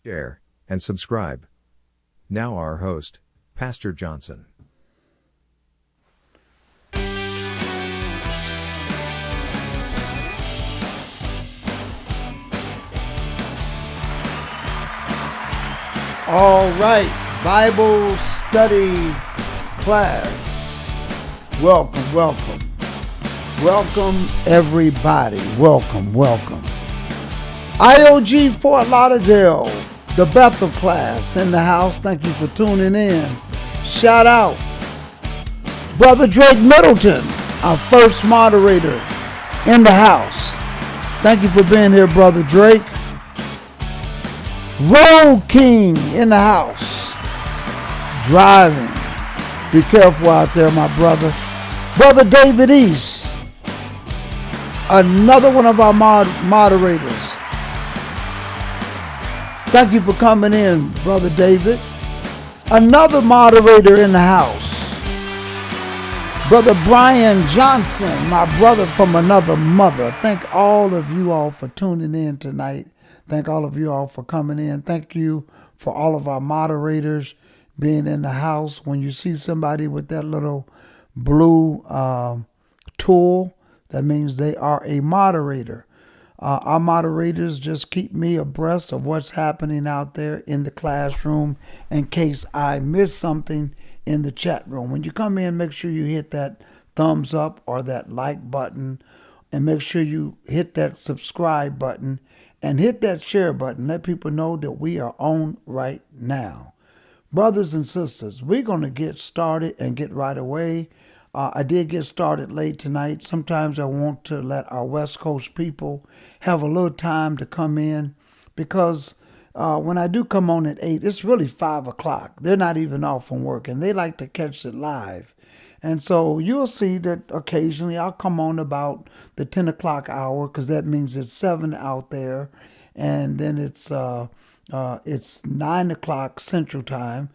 share, and subscribe. Now our host, Pastor Johnson. All right, Bible study class. Welcome, welcome. Welcome, everybody. Welcome, welcome. IOG Fort Lauderdale, the Bethel class in the house. Thank you for tuning in. Shout out Brother Drake Middleton, our first moderator in the house. Thank you for being here, Brother Drake. Road King in the house. Driving. Be careful out there, my brother. Brother David East. Another one of our moderators. Thank you for coming in, Brother David. Another moderator in the house. Brother Brian Johnson, my brother from another mother. Thank all of you all for tuning in tonight. Thank all of you all for coming in. Thank you for all of our moderators being in the house. When you see somebody with that little blue tool, that means they are a moderator. Our moderators just keep me abreast of what's happening out there in the classroom in case I miss something in the chat room. When you come in, make sure you hit that thumbs up or that like button, and make sure you hit that subscribe button and hit that share button. Let people know that we are on right now. Brothers and sisters, we're going to get started and get right away. I did get started late tonight. Sometimes I want to let our West Coast people have a little time to come in because when I do come on at 8, it's really 5 o'clock. They're not even off from work, and they like to catch it live. And so you'll see that occasionally I'll come on about the 10 o'clock hour because that means it's 7 out there. And then it's 9 o'clock Central Time.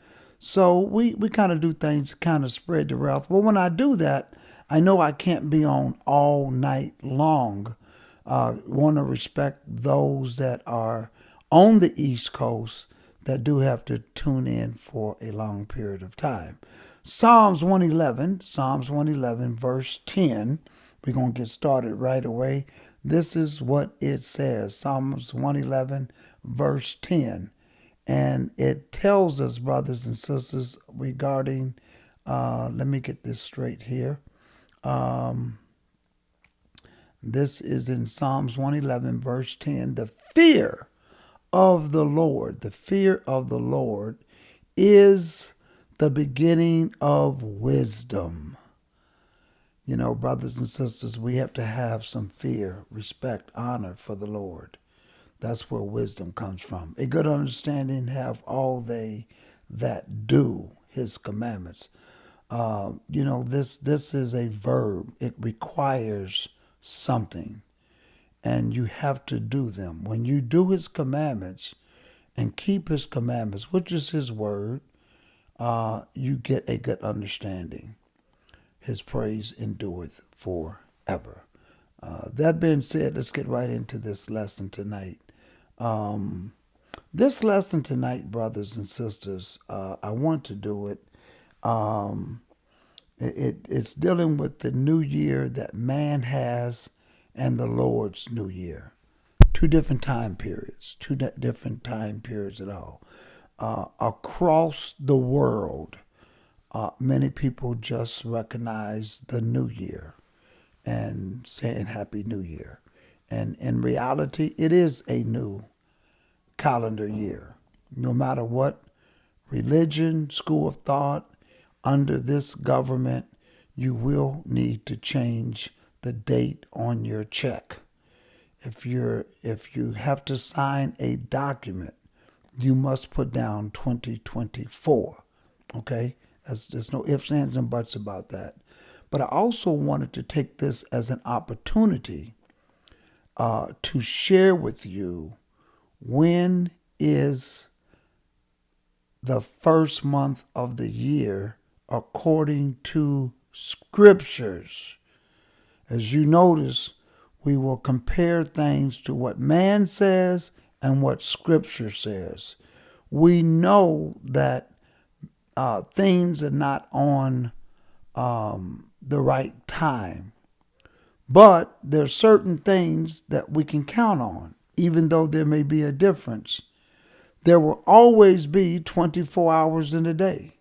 So we kind of do things to kind of spread the wealth. But when I do that, I know I can't be on all night long. Want to respect those that are on the East Coast that do have to tune in for a long period of time. Psalms 111, verse 10. We're going to get started right away. This is what it says, Psalms 111, verse 10. And it tells us, brothers and sisters, regarding, let me get this straight here. This is in Psalms 111, verse 10. The fear of the Lord is the beginning of wisdom. You know, brothers and sisters, we have to have some fear, respect, honor for the Lord. That's where wisdom comes from. A good understanding have all they that do his commandments. This is a verb. It requires something, and you have to do them. When you do his commandments and keep his commandments, which is his word, you get a good understanding. His praise endureth forever. That being said, let's get right into this lesson tonight. This lesson tonight, brothers and sisters, I want to do it. It's dealing with the new year that man has and the Lord's new year. Two different time periods at all. Across the world, many people just recognize the new year and saying Happy New Year. And in reality, it is a new calendar year. No matter what religion, school of thought, under this government, you will need to change the date on your check. If you have to sign a document, you must put down 2024. Okay? There's no ifs, ands, and buts about that. But I also wanted to take this as an opportunity to share with you when is the first month of the year according to scriptures. As you notice, we will compare things to what man says and what scripture says. we know that things are not on the right time. But there's certain things that we can count on, even though there may be a difference. There will always be 24 hours in a day.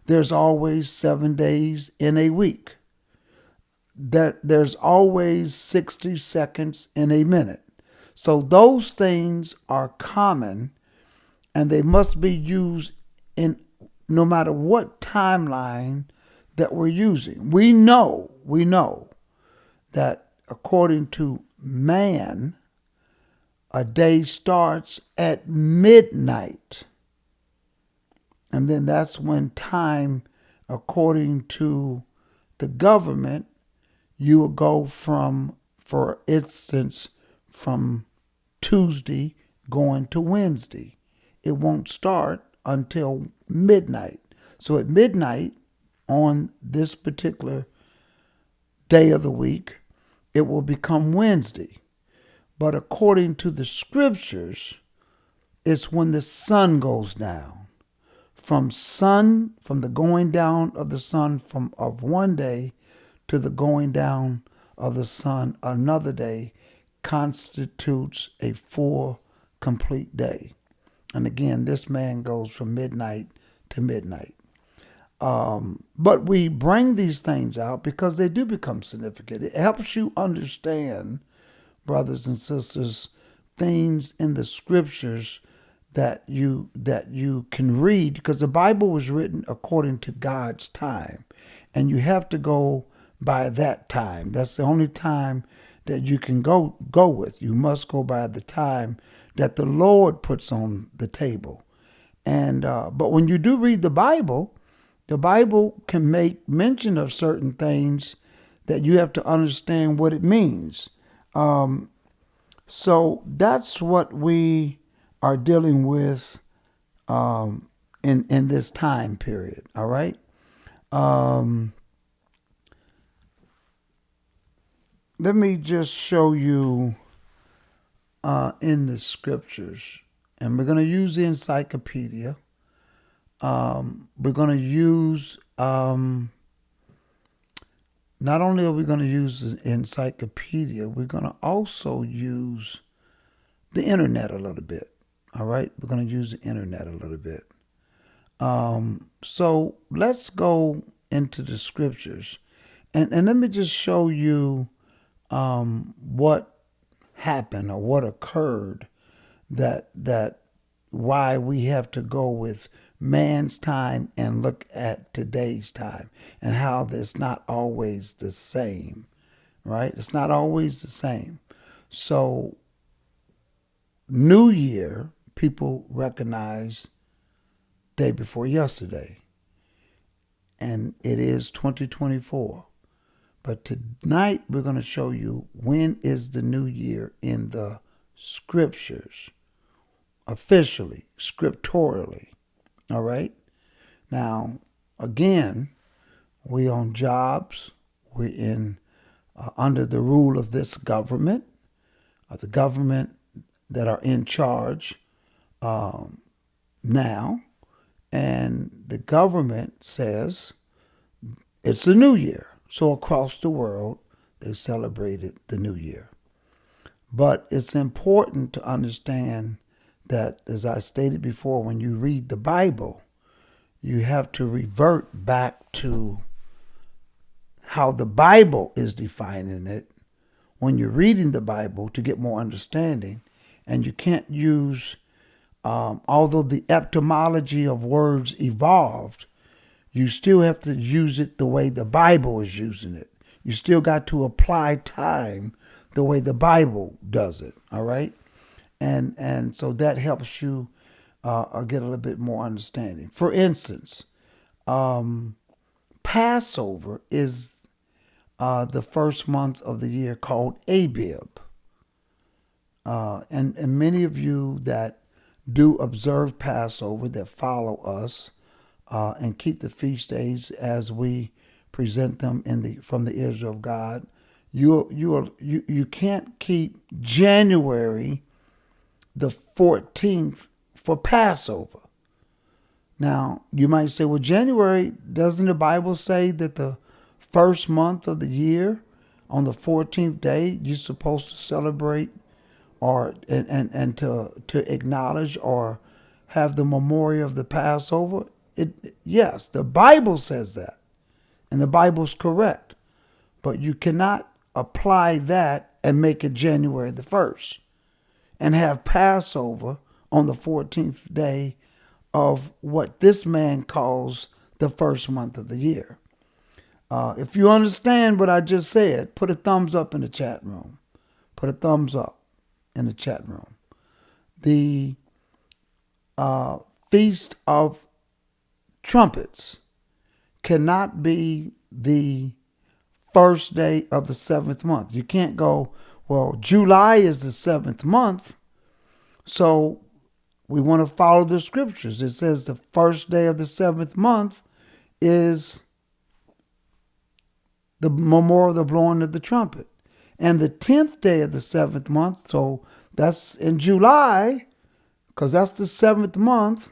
There's always 7 days in a week. There's always 60 seconds in a minute. So those things are common, and they must be used in no matter what timeline that we're using. We know that according to man, a day starts at midnight. And then that's when time, according to the government, you will go from, for instance, from Tuesday going to Wednesday. It won't start until midnight. So at midnight on this particular day of the week, it will become Wednesday. But according to the scriptures, it's when the sun goes down. From the going down of the sun of one day to the going down of the sun another day constitutes a full, complete day. And again, this man goes from midnight to midnight. But we bring these things out because they do become significant. It helps you understand, brothers and sisters, things in the scriptures that you can read, because the Bible was written according to God's time, and you have to go by that time. That's the only time that you can go with. You must go by the time that the Lord puts on the table. And but when you do read the Bible can make mention of certain things that you have to understand what it means. So that's what we are dealing with in this time period. All right. Let me just show you in the scriptures, and we're going to use the encyclopedia. We're going to use, not only are we going to use the encyclopedia, we're going to also use the internet a little bit. All right? We're going to use the internet a little bit. So let's go into the scriptures. And let me just show you what happened or what occurred that why we have to go with man's time and look at today's time, and how it's not always the same, right? It's not always the same. So New Year, people recognize day before yesterday, and it is 2024. But tonight we're going to show you when is the new year in the scriptures, officially, scripturally. All right? Now, again, we on jobs. We're in under the rule of this government, the government that are in charge now. And the government says it's the new year. So across the world, they celebrated the new year. But it's important to understand that, as I stated before, when you read the Bible, you have to revert back to how the Bible is defining it when you're reading the Bible to get more understanding. And you can't use, although the etymology of words evolved, you still have to use it the way the Bible is using it. You still got to apply time the way the Bible does it, all right? And so that helps you get a little bit more understanding. For instance, Passover is the first month of the year, called Abib. And many of you that do observe Passover, that follow us, and keep the feast days as we present them from the Israel of God, you can't keep January the 14th for Passover. Now, you might say, well, January, doesn't the Bible say that the first month of the year, on the 14th day, you're supposed to celebrate or and to acknowledge or have the memorial of the Passover? Yes, the Bible says that, and the Bible's correct. But you cannot apply that and make it January the 1st and have Passover on the 14th day of what this man calls the first month of the year. If you understand what I just said, put a thumbs up in the chat room. Put a thumbs up in the chat room. The Feast of Trumpets cannot be the first day of the seventh month. You can't go, well, July is the seventh month, so we want to follow the scriptures. It says the first day of the seventh month is the memorial of the blowing of the trumpet. And the 10th day of the seventh month, so that's in July, because that's the seventh month,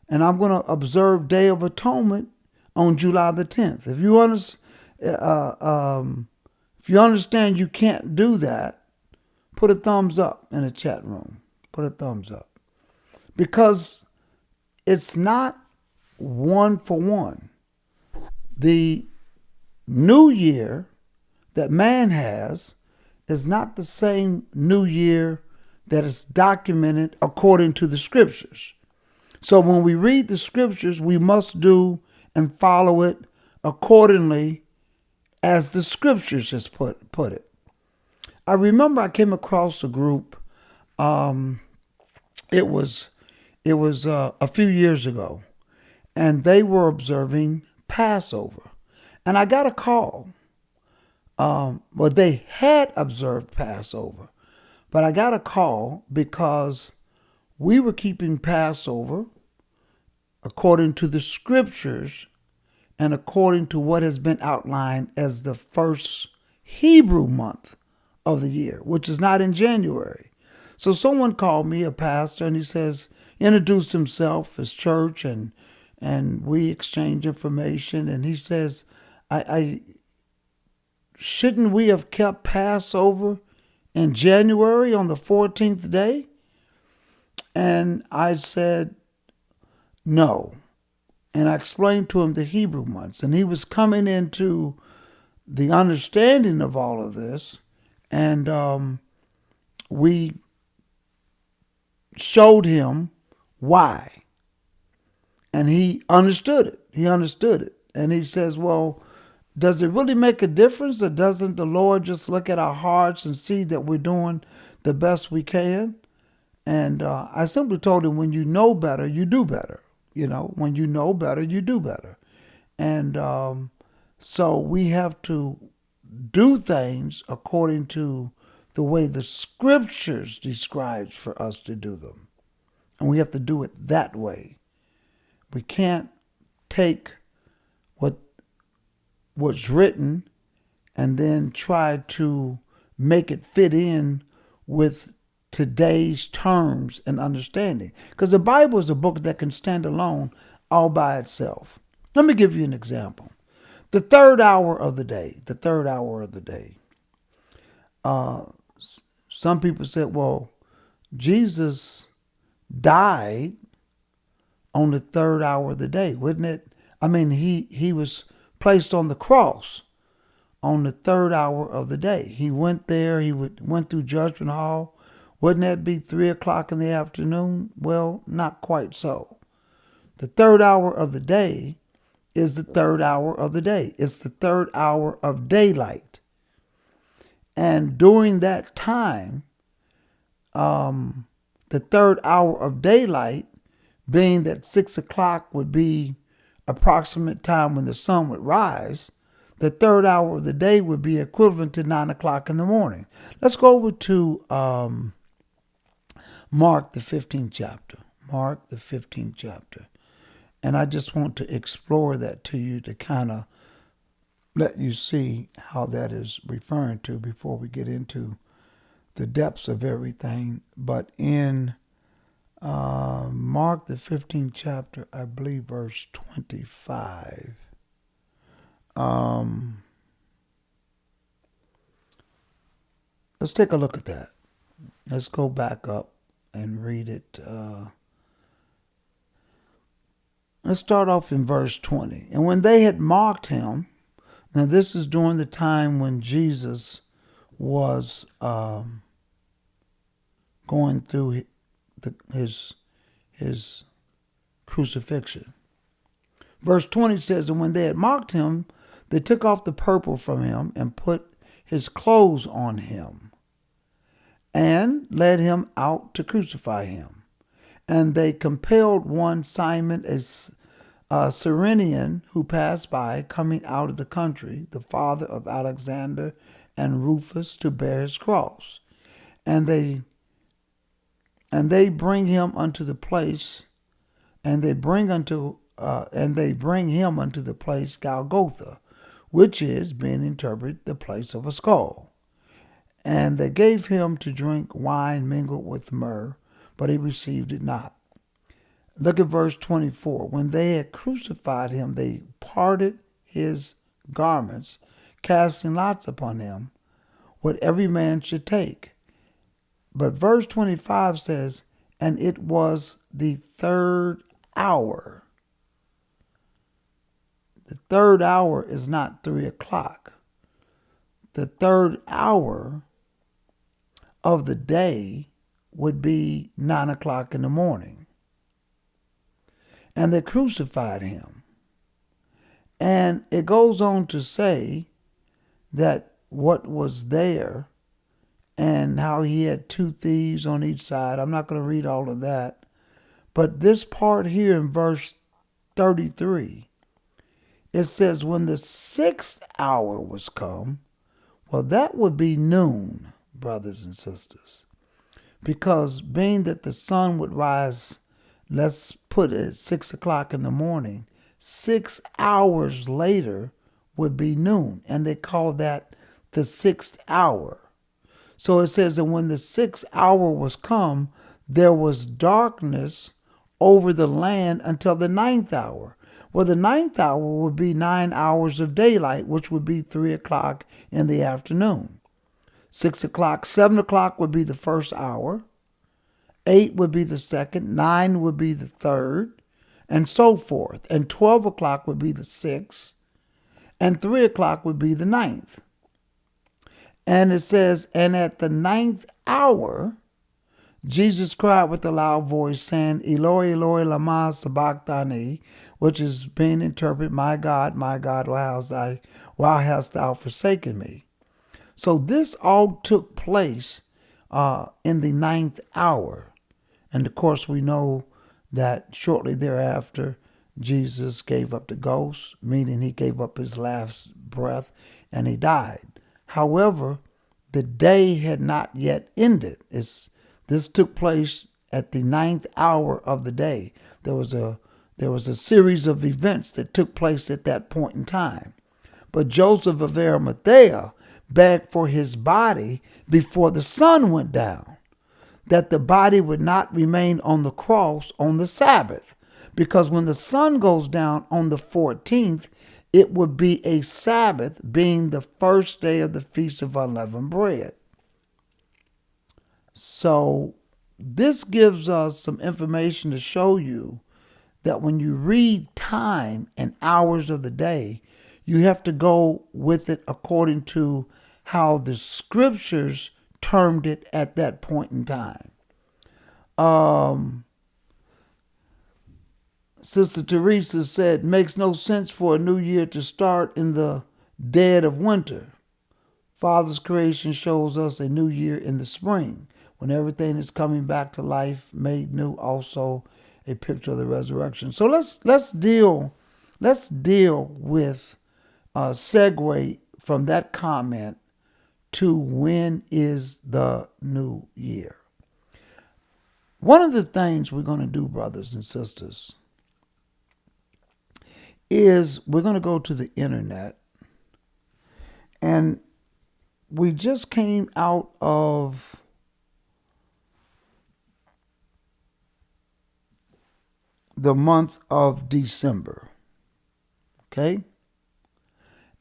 and I'm going to observe Day of Atonement on July the 10th. If you understand you can't do that, put a thumbs up in the chat room. Put a thumbs up. Because it's not one for one. The new year that man has is not the same new year that is documented according to the scriptures. So when we read the scriptures, we must do and follow it accordingly as the scriptures has put it. I remember I came across a group. It was a few years ago, and they were observing Passover, and I got a call. Well, they had observed Passover, but I got a call because we were keeping Passover according to the scriptures and according to what has been outlined as the first Hebrew month of the year, which is not in January. So someone called me, a pastor, and he says, introduced himself, his church, and we exchanged information. And he says, I shouldn't we have kept Passover in January on the 14th day? And I said, no. And I explained to him the Hebrew months. And he was coming into the understanding of all of this. And we showed him why. And he understood it. He understood it. And he says, well, does it really make a difference, or doesn't the Lord just look at our hearts and see that we're doing the best we can? And I simply told him, when you know better, you do better. When you know better, you do better. And so we have to do things according to the way the scriptures describes for us to do them. And we have to do it that way. We can't take what's written and then try to make it fit in with today's terms and understanding. Because the Bible is a book that can stand alone all by itself. Let me give you an example. The third hour of the day. Some people said, well, Jesus died on the third hour of the day, wouldn't it? I mean, he was placed on the cross on the third hour of the day. He went there, went through Judgment Hall. Wouldn't that be 3 o'clock in the afternoon? Well, not quite so. The third hour of the day is the third hour of the day. It's the third hour of daylight. And during that time, the third hour of daylight, being that 6 o'clock would be approximate time when the sun would rise, the third hour of the day would be equivalent to 9 o'clock in the morning. Let's go over to Mark, the 15th chapter. Mark, the 15th chapter. And I just want to explore that to you to kind of let you see how that is referring to before we get into the depths of everything. But in Mark, the 15th chapter, I believe, verse 25. Let's take a look at that. Let's go back up and read it. Let's start off in verse 20. And when they had mocked him, now this is during the time when Jesus was going through his crucifixion. Verse 20 says, and when they had mocked him, they took off the purple from him and put his clothes on him and led him out to crucify him. And they compelled one Simon, a Cyrenian, who passed by, coming out of the country, the father of Alexander and Rufus, to bear his cross. And they bring him unto the place, and they bring him unto the place Golgotha, which is, being interpreted, the place of a skull. And they gave him to drink wine mingled with myrrh, but he received it not. Look at verse 24. When they had crucified him, they parted his garments, casting lots upon him, what every man should take. But verse 25 says, and it was the third hour. The third hour is not 3 o'clock. The third hour of the day would be 9 o'clock in the morning. And they crucified him. And it goes on to say that what was there and how he had 2 thieves on each side. I'm not going to read all of that. But this part here in verse 33, it says, when the 6th hour was come, well, that would be noon, brothers and sisters. Because being that the sun would rise, let's put it at 6 o'clock in the morning, 6 hours later would be noon. And they call that the 6th hour. So it says that when the 6th hour was come, there was darkness over the land until the 9th hour. Well, the 9th hour would be 9 hours of daylight, which would be 3 o'clock in the afternoon. 6 o'clock, 7 o'clock would be the first hour. 8 would be the second. 9 would be the third, and so forth. And 12 o'clock would be the 6th. And 3 o'clock would be the 9th. And it says, and at the 9th hour, Jesus cried with a loud voice, saying, Eloi, Eloi, lama sabachthani, which is being interpreted, my God, why hast thou forsaken me? So this all took place in the 9th hour. And of course, we know that shortly thereafter, Jesus gave up the ghost, meaning he gave up his last breath, and he died. However, the day had not yet ended. This took place at the 9th hour of the day. There was a series of events that took place at that point in time. But Joseph of Arimathea begged for his body before the sun went down, that the body would not remain on the cross on the Sabbath. Because when the sun goes down on the 14th, it would be a Sabbath, being the first day of the Feast of Unleavened Bread. So this gives us some information to show you that when you read time and hours of the day, you have to go with it according to how the scriptures termed it at that point in time. Sister Teresa said, makes no sense for a new year to start in the dead of winter. Father's creation shows us a new year in the spring, when everything is coming back to life, made new, also a picture of the resurrection. So let's deal with segue from that comment to when is the new year. One of the things we're going to do, brothers and sisters, is we're going to go to the internet, and we just came out of the month of December. Okay?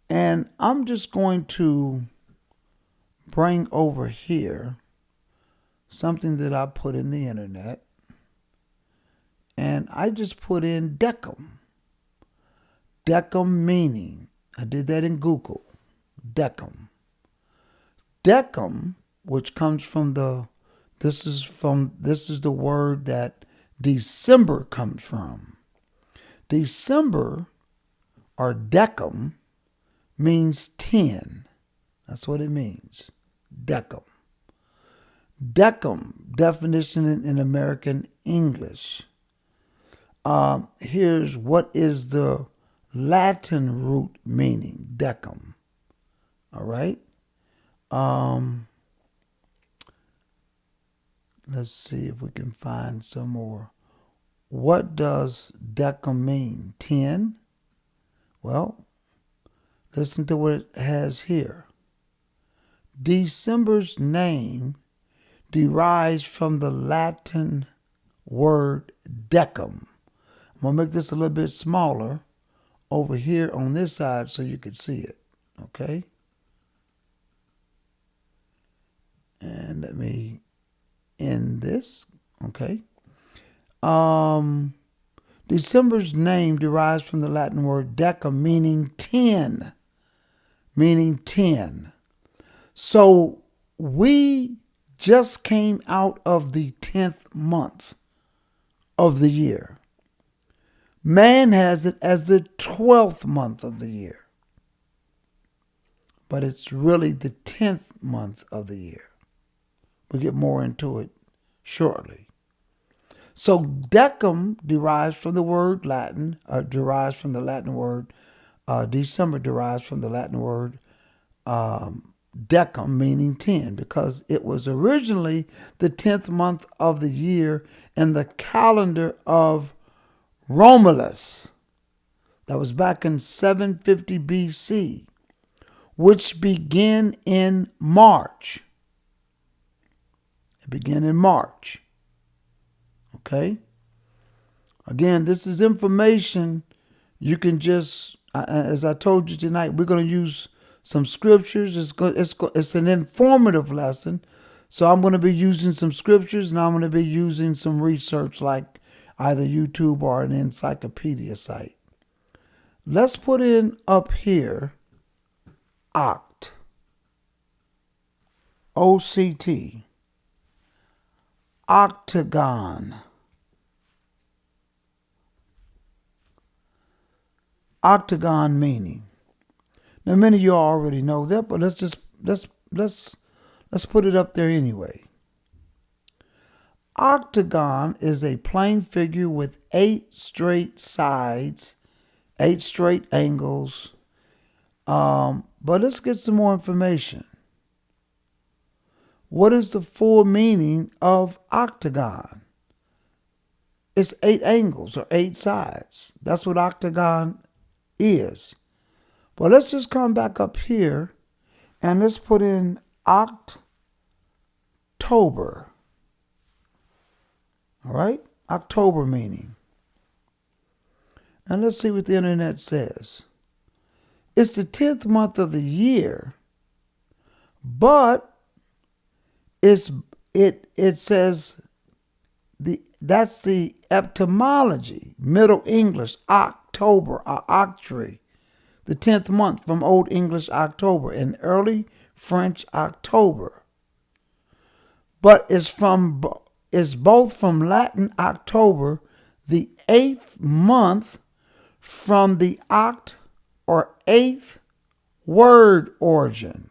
And I'm just going to bring over here something that I put in the internet. And I just put in Decem. Decem meaning. I did that in Google. Decem. Decem, which comes from this is the word that December comes from. December, or Decem, means 10. That's what it means. Decem. Decem, definition in American English. Here's what is the Latin root meaning, decem. All right. Let's see if we can find some more. What does decem mean? 10? Well, listen to what it has here. December's name derives from the Latin word decem. I'm going to make this a little bit smaller over here on this side so you can see it. Okay? And let me end this. Okay? December's name derives from the Latin word decem, meaning 10. Meaning 10. So we just came out of the 10th month of the year. Man has it as the 12th month of the year. But it's really the 10th month of the year. We'll get more into it shortly. So decem derives from the word Latin, derives from the Latin word, December derives from the Latin word decem, meaning 10, because it was originally the 10th month of the year in the calendar of Romulus. That was back in 750 BC, which began in March. It began in March. Okay? Again, this is information you can just, as I told you tonight, we're going to use some scriptures. It's an informative lesson. So I'm going to be using some scriptures, and I'm going to be using some research like either YouTube or an encyclopedia site. Let's put in up here oct. O-C-T. Octagon. Octagon meaning. Now many of you already know that, but let's put it up there anyway. Octagon is a plane figure with 8 straight sides, 8 straight angles. But let's get some more information. What is the full meaning of octagon? It's 8 angles or 8 sides. That's what octagon is. But let's just come back up here and let's put in October. All right? October meaning. And let's see what the internet says. It's the 10th month of the year, but it says that's the etymology, Middle English, October, or octree, the 10th month from Old English October and early French October. But it's both from Latin October, the 8th month, from the oct or 8th word origin.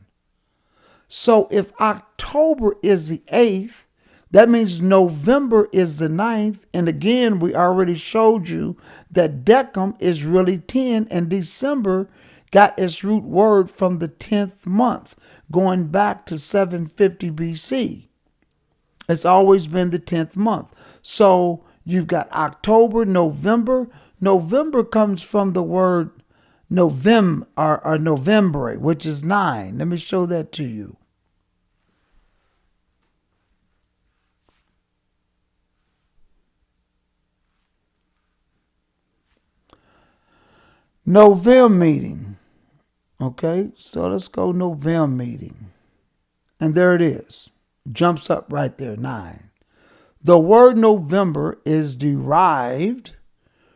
So if October is the 8th, that means November is the 9th. And again, we already showed you that decem is really 10, and December got its root word from the 10th month, going back to 750 BC. It's always been the 10th month. So you've got October, November. November comes from the word Novem or Novembre, which is 9. Let me show that to you. November meeting. Okay, so let's go November meeting. And there it is. Jumps up right there, 9. The word November is derived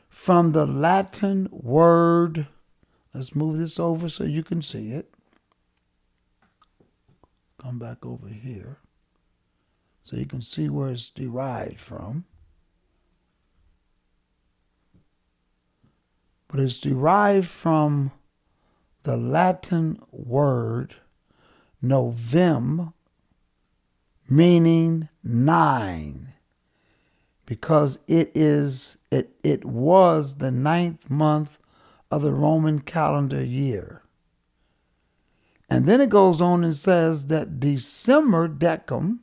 from the Latin word. Let's move this over so you can see it. Come back over here so you can see where it's derived from. But it's derived from the Latin word novem, meaning 9, because it was the 9th month of the Roman calendar year. And then it goes on and says that December, decem,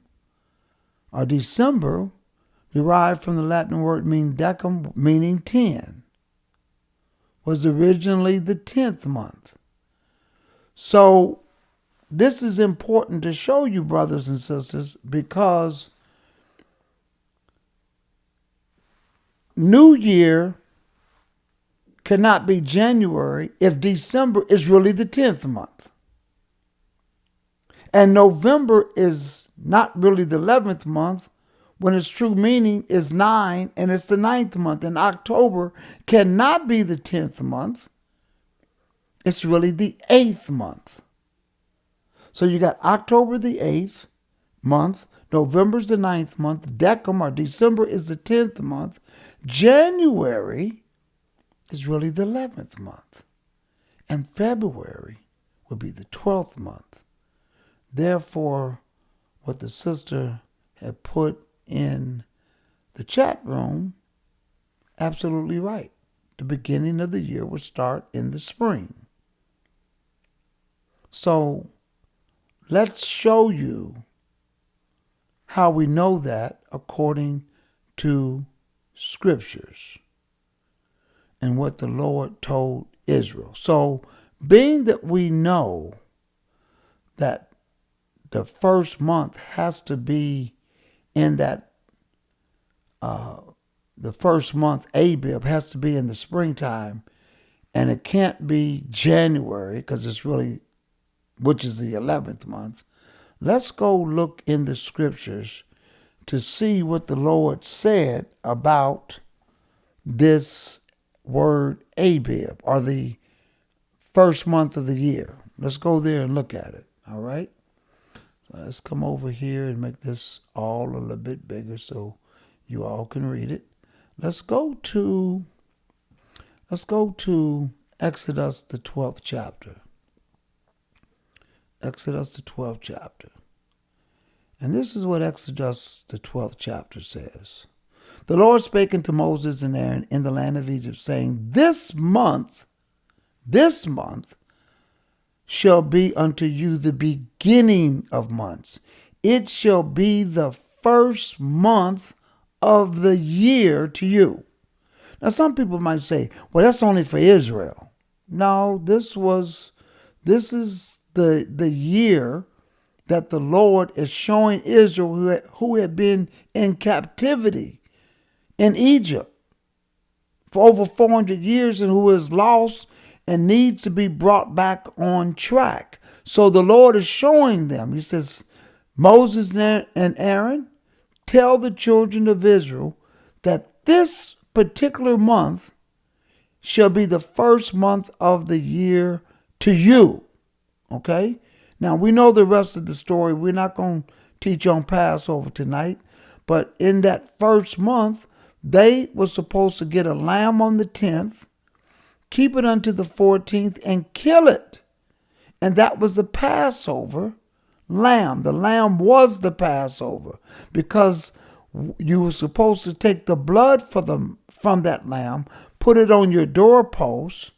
or December, derived from the Latin word meaning decem, meaning 10, was originally the 10th month. So this is important to show you, brothers and sisters, because New Year cannot be January if December is really the 10th month. And November is not really the 11th month when its true meaning is 9 and it's the 9th month. And October cannot be the 10th month. It's really the 8th month. So you got October the 8th month, November's the 9th month, decem or December is the 10th month, January is really the 11th month, and February will be the 12th month. Therefore, what the sister had put in the chat room, absolutely right. The beginning of the year will start in the spring. So let's show you how we know that according to Scriptures and what the Lord told Israel. So being that we know that the first month has to be in that, the first month, Abib, has to be in the springtime, and it can't be January because it's really, which is the 11th month. Let's go look in the Scriptures to see what the Lord said about this word Abib, or the first month of the year. Let's go there and look at it, all right? So let's come over here and make this all a little bit bigger so you all can read it. Let's go to Exodus, the 12th chapter. Exodus, the 12th chapter. And this is what Exodus, the 12th chapter says. The Lord spake unto Moses and Aaron in the land of Egypt, saying, This month shall be unto you the beginning of months. It shall be the first month of the year to you. Now, some people might say, well, that's only for Israel. No, this is the year that the Lord is showing Israel, who had been in captivity in Egypt for over 400 years and who is lost and needs to be brought back on track. So the Lord is showing them. He says, Moses and Aaron, tell the children of Israel that this particular month shall be the first month of the year to you. Okay? Now, we know the rest of the story. We're not going to teach on Passover tonight. But in that first month, they were supposed to get a lamb on the 10th, keep it unto the 14th, and kill it. And that was the Passover lamb. The lamb was the Passover because you were supposed to take the blood from that lamb, put it on your doorpost,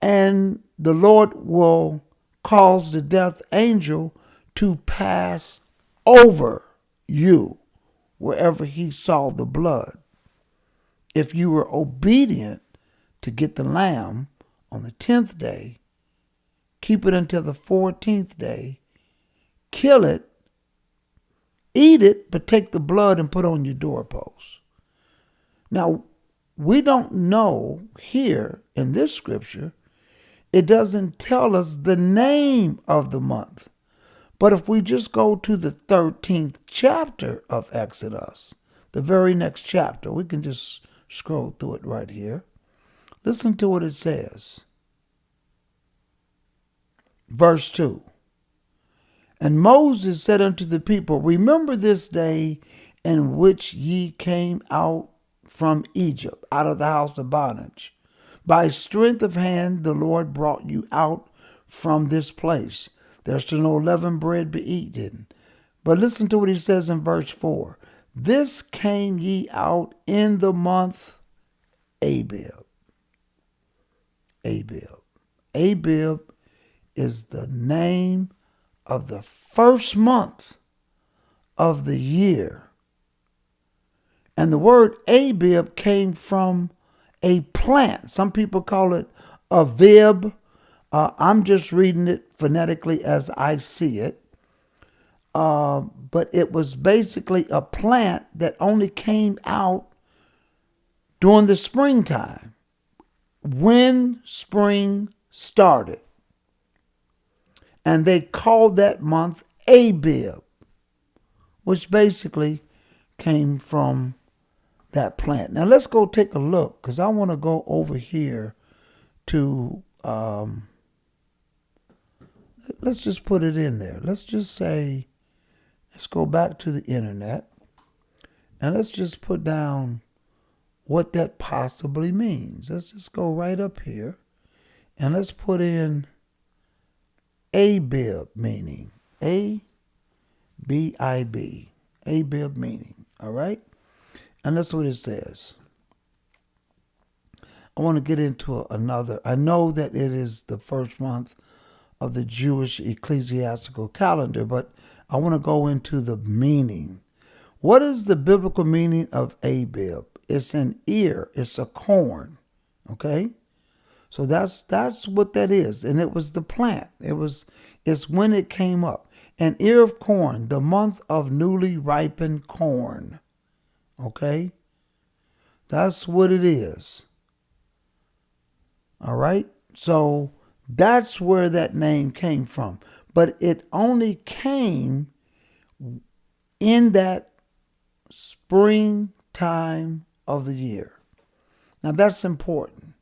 and the Lord will cause the death angel to pass over you wherever he saw the blood. If you were obedient to get the lamb on the 10th day, keep it until the 14th day, kill it, eat it, but take the blood and put on your doorpost. Now, we don't know here in this scripture, it doesn't tell us the name of the month. But if we just go to the 13th chapter of Exodus, the very next chapter, we can just scroll through it right here. Listen to what it says. Verse 2. And Moses said unto the people, remember this day in which ye came out from Egypt, out of the house of bondage. By strength of hand the Lord brought you out from this place. There shall no leavened bread be eaten. But listen to what he says in verse 4. This came ye out in the month Abib. Abib. Abib is the name of the first month of the year. And the word Abib came from a plant. Some people call it Avib. I'm just reading it phonetically as I see it. But it was basically a plant that only came out during the springtime, when spring started. And they called that month Abib, which basically came from that plant. Now let's go take a look, because I want to go over here to, let's just put it in there. Let's just say, let's go back to the internet, and let's just put down what that possibly means. Let's just go right up here, and let's put in Abib meaning. A-B-I-B. Abib meaning. All right? And that's what it says. I want to get into another. I know that it is the first month of the Jewish ecclesiastical calendar, but I want to go into the meaning. What is the biblical meaning of Abib? It's an ear. It's a corn. Okay? So that's what that is. And it was the plant. It's when it came up. An ear of corn, the month of newly ripened corn. Okay? That's what it is. All right? So that's where that name came from. But it only came in that springtime of the year. Now that's important.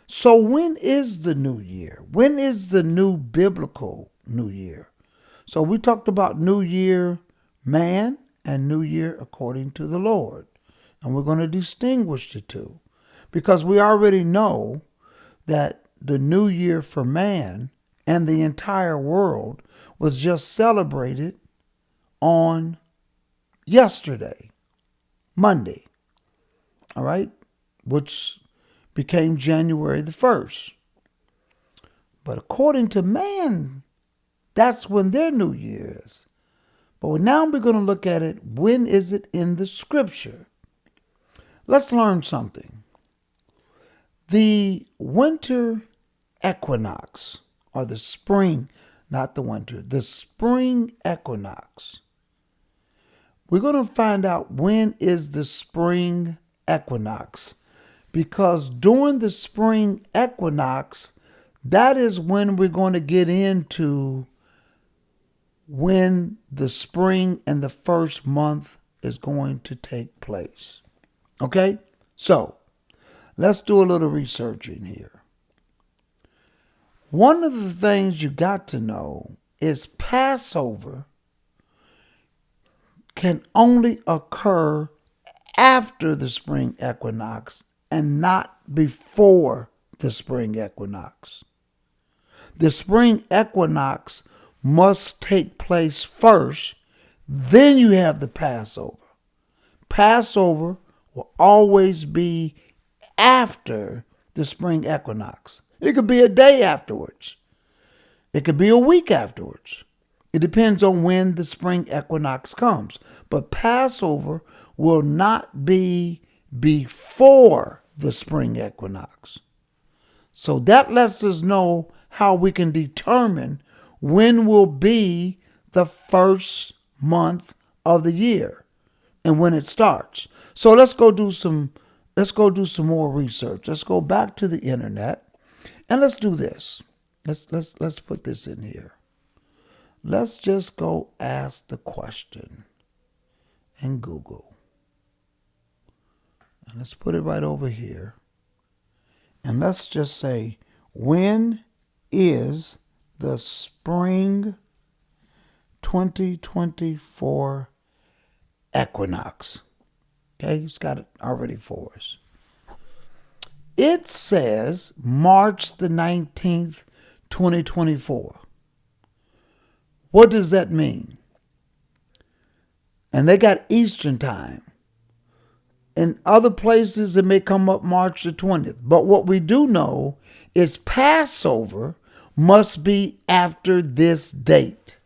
So when is the new year? When is the new biblical new year? So we talked about New Year man and New Year according to the Lord. And we're going to distinguish the two, because we already know that the New Year for man and the entire world was just celebrated on yesterday, Monday, all right, which became January the 1st. But according to man, that's when their New Year is. But now we're going to look at it. When is it in the scripture? Let's learn something. The winter equinox, or the spring, not the winter, the spring equinox. We're going to find out when is the spring equinox, because during the spring equinox, that is when we're going to get into when the spring and the first month is going to take place. Okay? So, let's do a little researching here. One of the things you got to know is Passover can only occur after the spring equinox and not before the spring equinox. The spring equinox must take place first, then you have the Passover. Passover will always be after the spring equinox. It could be a day afterwards. It could be a week afterwards. It depends on when the spring equinox comes. But Passover will not be before the spring equinox. So that lets us know how we can determine when will be the first month of the year and when it starts. So let's go do some let's go do some more research. Let's go back to the internet and let's do this. Let's put this in here. Let's just go ask the question in Google. And let's put it right over here. And let's just say, when is the spring 2024 equinox? Okay, he's got it already for us. It says March the 19th, 2024. What does that mean? And they got Eastern time. In other places, it may come up March the 20th. But what we do know is Passover must be after this date.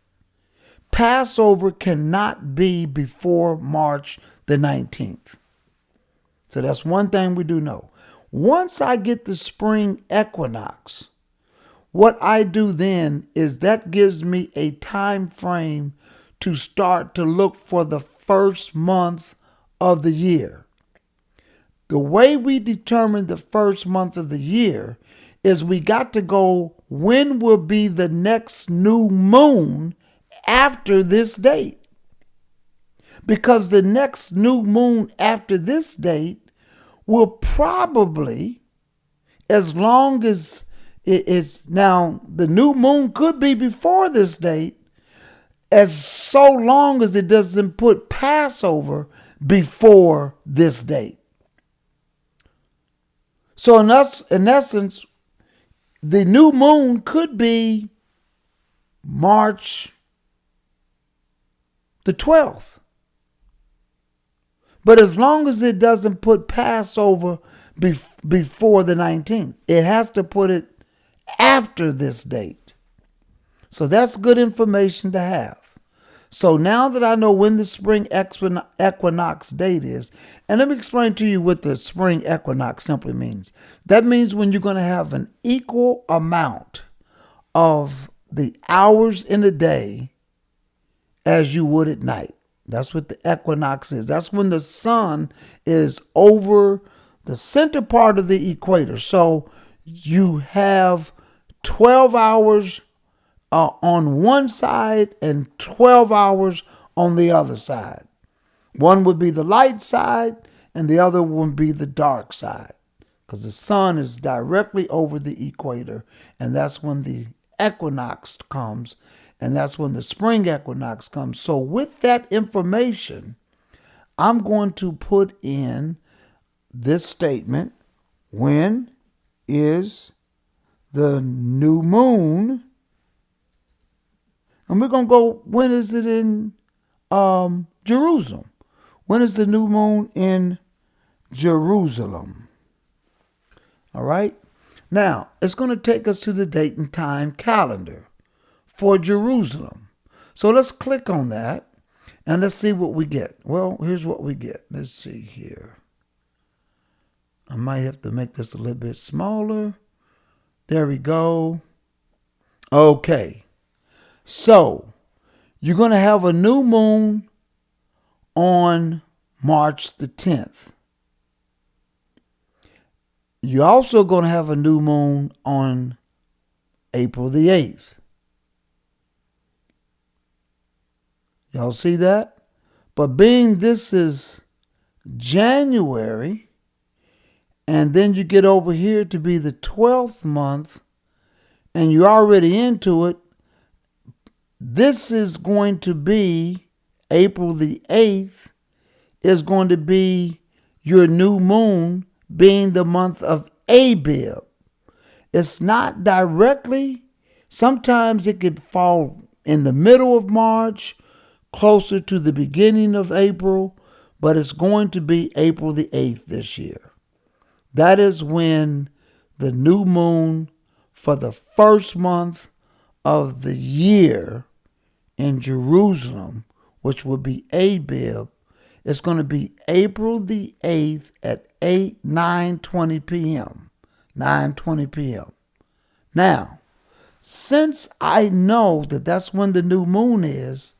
Passover cannot be before March the 19th. So that's one thing we do know. Once I get the spring equinox, what I do then is that gives me a time frame to start to look for the first month of the year. The way we determine the first month of the year is we got to go, when will be the next new moon after this date? Because the next new moon after this date will probably, as long as it is now, the new moon could be before this date, as so long as it doesn't put Passover before this date. So in essence, the new moon could be March the 12th. But as long as it doesn't put Passover before the 19th, it has to put it after this date. So that's good information to have. So now that I know when the spring equinox date is, and let me explain to you what the spring equinox simply means. That means when you're going to have an equal amount of the hours in a day as you would at night. That's what the equinox is. That's when the sun is over the center part of the equator. So you have 12 hours on one side and 12 hours on the other side. One would be the light side and the other would be the dark side, because the sun is directly over the equator, and that's when the equinox comes, and that's when the spring equinox comes. So with that information, I'm going to put in this statement: when is the new moon? And we're going to go, when is it in Jerusalem? When is the new moon in Jerusalem? All right. Now, it's going to take us to the date and time calendar for Jerusalem. So let's click on that and let's see what we get. Well, here's what we get. Let's see here. I might have to make this a little bit smaller. There we go. Okay. So, you're going to have a new moon on March the 10th. You're also going to have a new moon on April the 8th. Y'all see that? But being this is January, and then you get over here to be the 12th month, and you're already into it, this is going to be April the 8th, is going to be your new moon, being the month of Abib. It's not directly. Sometimes it could fall in the middle of March, closer to the beginning of April, but it's going to be April the 8th this year. That is when the new moon for the first month of the year in Jerusalem, which will be Abib, is going to be April the 8th at 9:20 p.m. 9:20 p.m. Now, since I know that that's when the new moon is,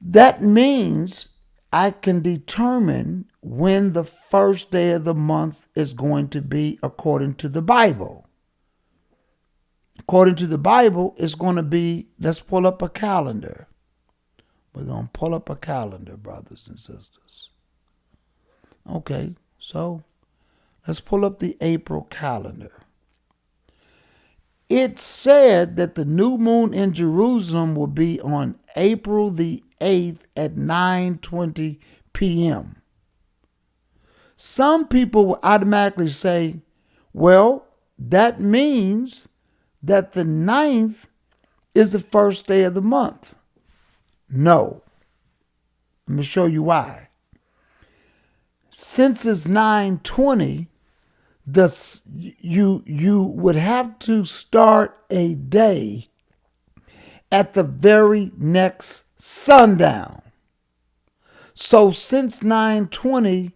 that means I can determine when the first day of the month is going to be according to the Bible. According to the Bible, it's going to be, let's pull up a calendar. We're going to pull up a calendar, brothers and sisters. Okay, so let's pull up the April calendar. It said that the new moon in Jerusalem will be on April the 8th at 9:20 p.m. Some people will automatically say, well, that means that the 9th is the first day of the month. No. Let me show you why. Since it's 9:20, you would have to start a day at the very next sundown. So since 9:20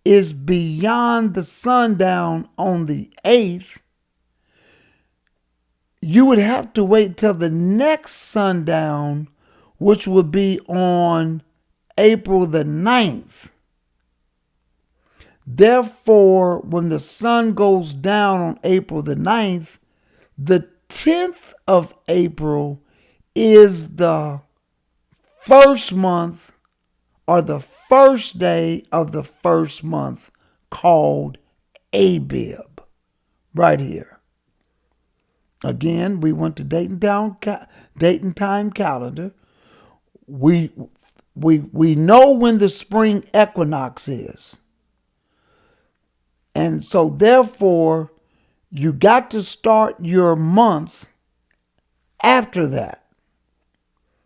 is beyond the sundown on the 8th, you would have to wait till the next sundown, which would be on April the 9th. Therefore, when the sun goes down on April the 9th, the 10th of April is the first month or the first day of the first month, called Abib. Right here. Again, we went to date and time calendar. We know when the spring equinox is. And so therefore, you got to start your month after that.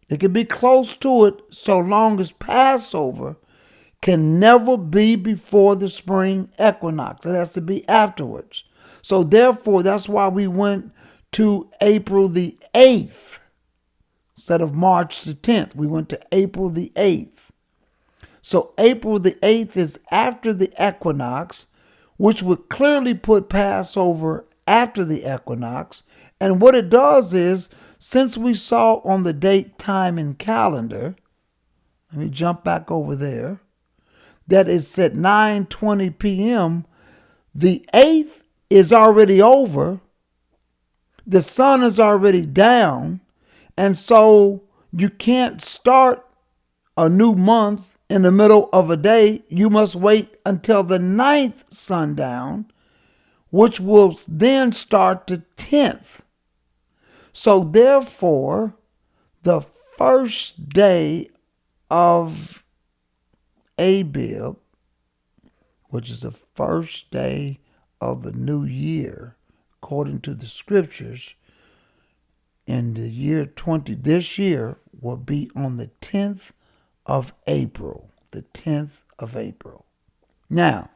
It can be close to it so long as Passover can never be before the spring equinox. It has to be afterwards. So therefore, that's why we went to April the 8th instead of March the 10th. We went to April the 8th. So April the 8th is after the equinox, which would clearly put Passover after the equinox. And what it does is, since we saw on the date, time, and calendar, let me jump back over there, that it's at 9:20 p.m., the 8th is already over, the sun is already down, and so you can't start a new month in the middle of a day. You must wait until the 9th sundown, which will then start the 10th. So therefore, the first day of Abib, which is the first day of the new year, according to the scriptures, in the year this year will be on the 10th of April. The 10th of April. Now,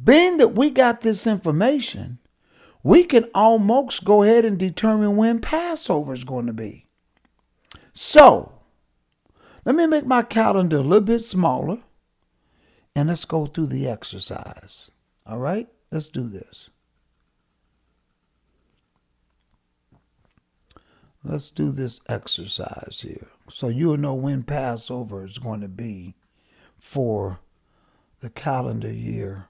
being that we got this information, we can almost go ahead and determine when Passover is going to be. So, let me make my calendar a little bit smaller, and let's go through the exercise. All right? Let's do this. Let's do this exercise here, so you'll know when Passover is going to be for the calendar year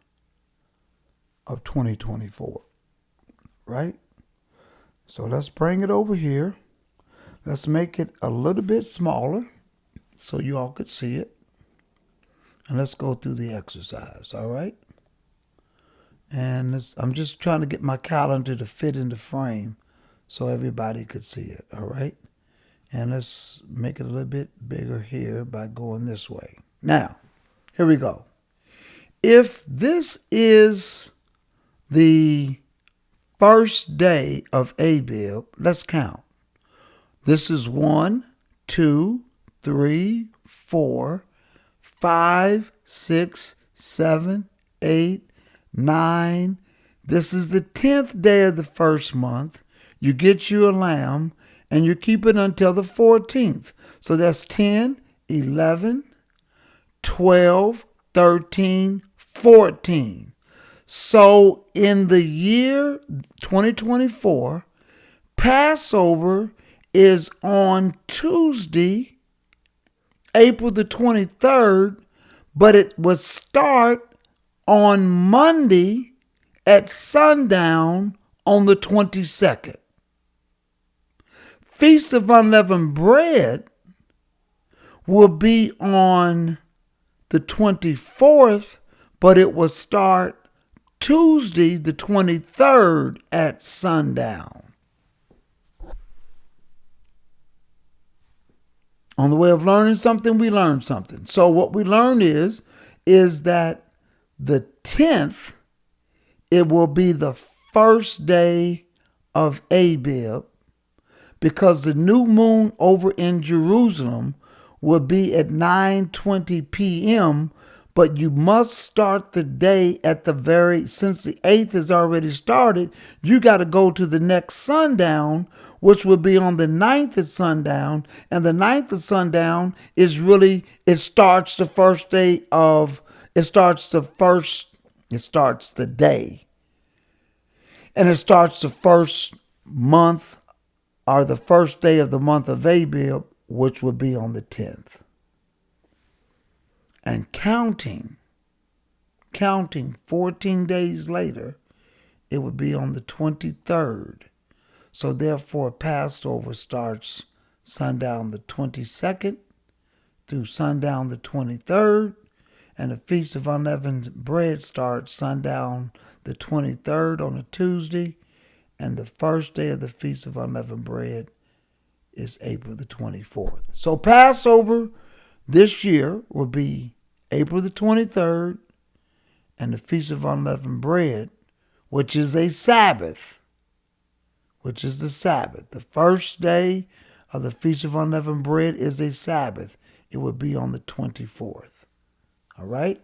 of 2024. Right? So let's bring it over here. Let's make it a little bit smaller so you all could see it. And let's go through the exercise, all right? And I'm just trying to get my calendar to fit in the frame so everybody could see it, all right? And let's make it a little bit bigger here by going this way. Now, here we go. If this is the first day of Abib, let's count. This is 1, 2, 3, 4, 5, 6, 7, 8, 9. This is the 10th day of the first month. You get you a lamb and you keep it until the 14th. So that's 10, 11, 12, 13, 14. So in the year 2024, Passover is on Tuesday, April the 23rd, but it would start on Monday at sundown on the 22nd. Feast of Unleavened Bread will be on the 24th, but it will start Tuesday the 23rd at sundown. On the way of learning something, we learn something. So what we learn is that the 10th, it will be the first day of Abib, because the new moon over in Jerusalem will be at 9:20 p.m., but you must start the day at since the 8th has already started, you got to go to the next sundown, which will be on the 9th at sundown. And the 9th at sundown is really, it starts the day. And it starts the first month, or the first day of the month of Abib, which would be on the 10th. And counting 14 days later, it would be on the 23rd. So therefore, Passover starts sundown the 22nd through sundown the 23rd, and the Feast of Unleavened Bread starts sundown the 23rd on a Tuesday, and the first day of the Feast of Unleavened Bread is April the 24th. So Passover this year will be April the 23rd, and the Feast of Unleavened Bread, which is a Sabbath, which is the Sabbath. The first day of the Feast of Unleavened Bread is a Sabbath. It would be on the 24th. All right?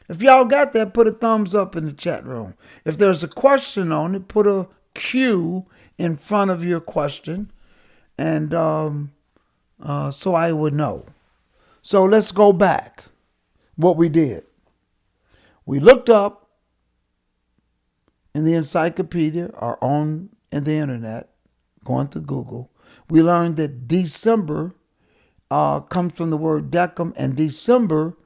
If y'all got that, put a thumbs up in the chat room. If there's a question on it, put a Q in front of your question, and so I would know. So let's go back. What we did. We looked up in the encyclopedia or in the internet, going to Google. We learned that December comes from the word decem, and December,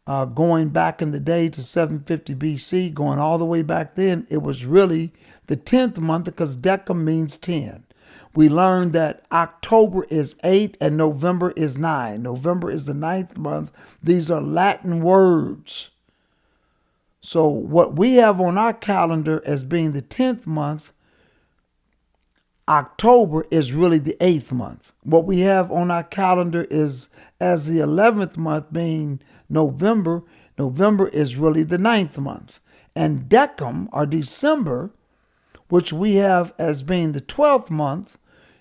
going back in the day to 750 BC, going all the way back then, it was really the 10th month, because decem means 10. We learned that October is 8 and November is 9. November is the 9th month. These are Latin words. So what we have on our calendar as being the 10th month, October is really the 8th month. What we have on our calendar is as the 11th month being November. November is really the 9th month. And decem, or December, which we have as being the 12th month,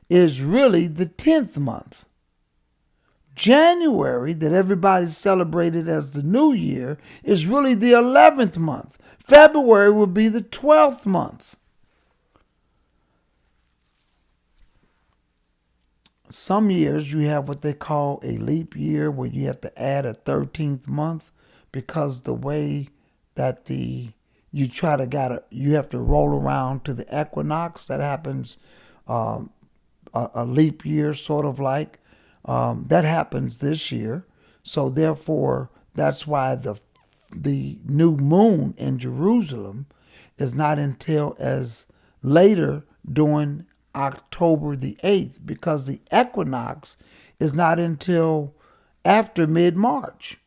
is really the 10th month. January, that everybody celebrated as the new year, is really the 11th month. February will be the 12th month. Some years you have what they call a leap year, where you have to add a 13th month, because the way that you have to roll around to the equinox. That happens a leap year, sort of like. That happens this year. So therefore, that's why the new moon in Jerusalem is not until as later during October the 8th, because the equinox is not until after mid-March,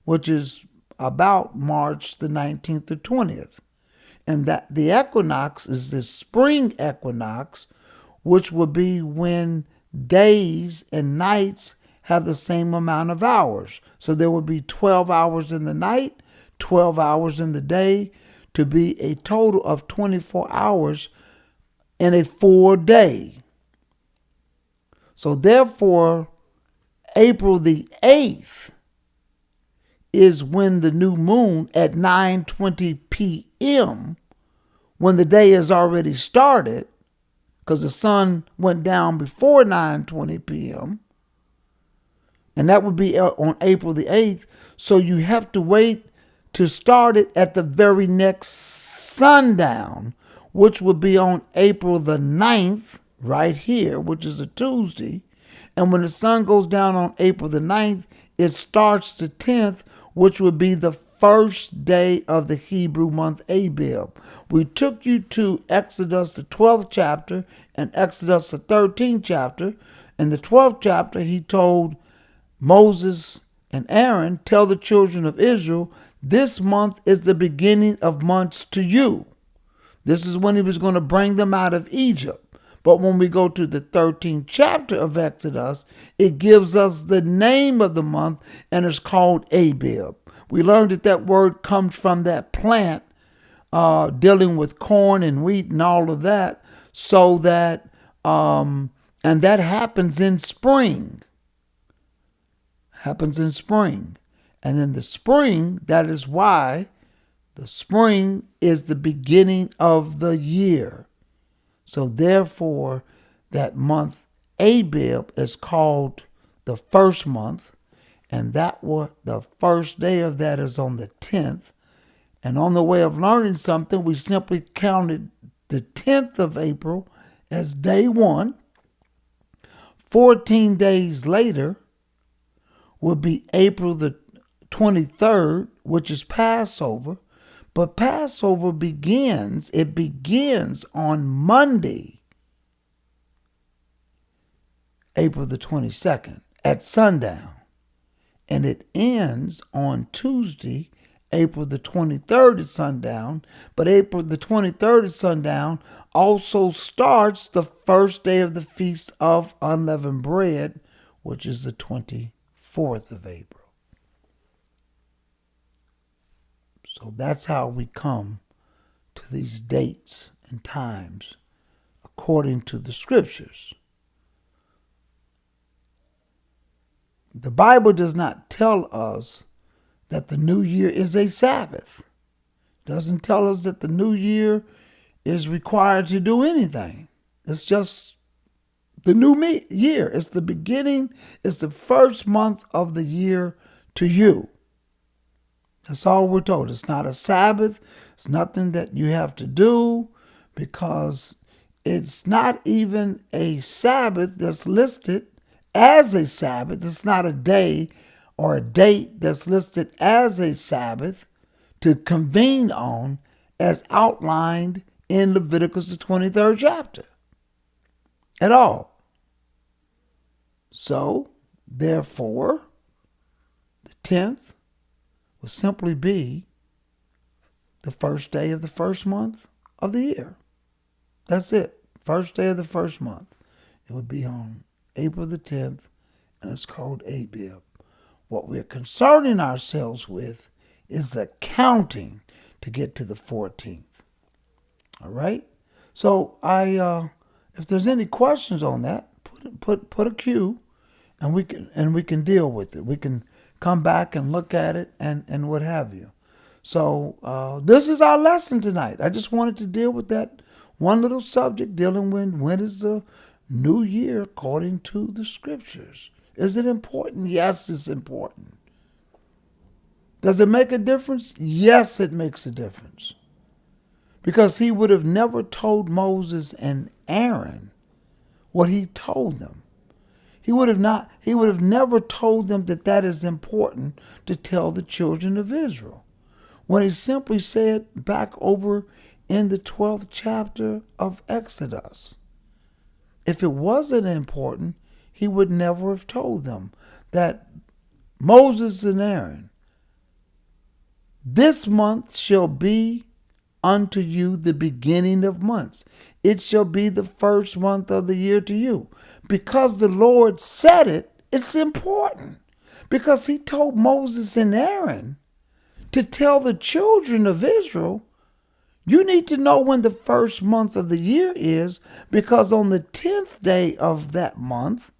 which is about March the 19th or 20th. And that the equinox is the spring equinox, which will be when days and nights have the same amount of hours. So there will be 12 hours in the night, 12 hours in the day, to be a total of 24 hours in a full day. So therefore, April the 8th is when the new moon at 9:20 p.m., when the day has already started, because the sun went down before 9:20 p.m., and that would be on April the 8th. So you have to wait to start it at the very next sundown, which would be on April the 9th, right here, which is a Tuesday. And when the sun goes down on April the 9th, it starts the 10th, which would be the first day of the Hebrew month Abib. We took you to Exodus the 12th chapter and Exodus the 13th chapter. In the 12th chapter, he told Moses and Aaron, tell the children of Israel, this month is the beginning of months to you. This is when he was going to bring them out of Egypt. But when we go to the 13th chapter of Exodus, it gives us the name of the month, and it's called Abib. We learned that word comes from that plant dealing with corn and wheat and all of that, so that, and that happens in spring. Happens in spring. And in the spring, that is why the spring is the beginning of the year. So therefore, that month Abib is called the first month, and the first day of that is on the 10th. And on the way of learning something, we simply counted the 10th of April as day 1. 14 days later would be April the 23rd, which is Passover. But Passover begins on Monday, April the 22nd at sundown. And it ends on Tuesday, April the 23rd at sundown. But April the 23rd at sundown also starts the first day of the Feast of Unleavened Bread, which is the 24th of April. So that's how we come to these dates and times according to the scriptures. The Bible does not tell us that the new year is a Sabbath. It doesn't tell us that the new year is required to do anything. It's just the new year. It's the beginning. It's the first month of the year to you. That's all we're told. It's not a Sabbath. It's nothing that you have to do, because it's not even a Sabbath that's listed as a Sabbath. It's not a day or a date that's listed as a Sabbath to convene on as outlined in Leviticus the 23rd chapter at all. So, therefore, the 10th will simply be the first day of the first month of the year. That's it. First day of the first month. It would be on April the 10th, and it's called Abib. What we're concerning ourselves with is the counting to get to the 14th. All right? So if there's any questions on that, put a Q, and we can deal with it. We can come back and look at it and what have you. So this is our lesson tonight. I just wanted to deal with that one little subject, dealing with when is the new year according to the scriptures. Is it important? Yes, it's important. Does it make a difference? Yes, it makes a difference. Because he would have never told Moses and Aaron what he told them. He would have never told them that is important to tell the children of Israel, when he simply said back over in the 12th chapter of Exodus. If it wasn't important, he would never have told them that Moses and Aaron, this month shall be unto you the beginning of months. It shall be the first month of the year to you. Because the Lord said it, it's important. Because he told Moses and Aaron to tell the children of Israel, you need to know when the first month of the year is, because on the 10th day of that month,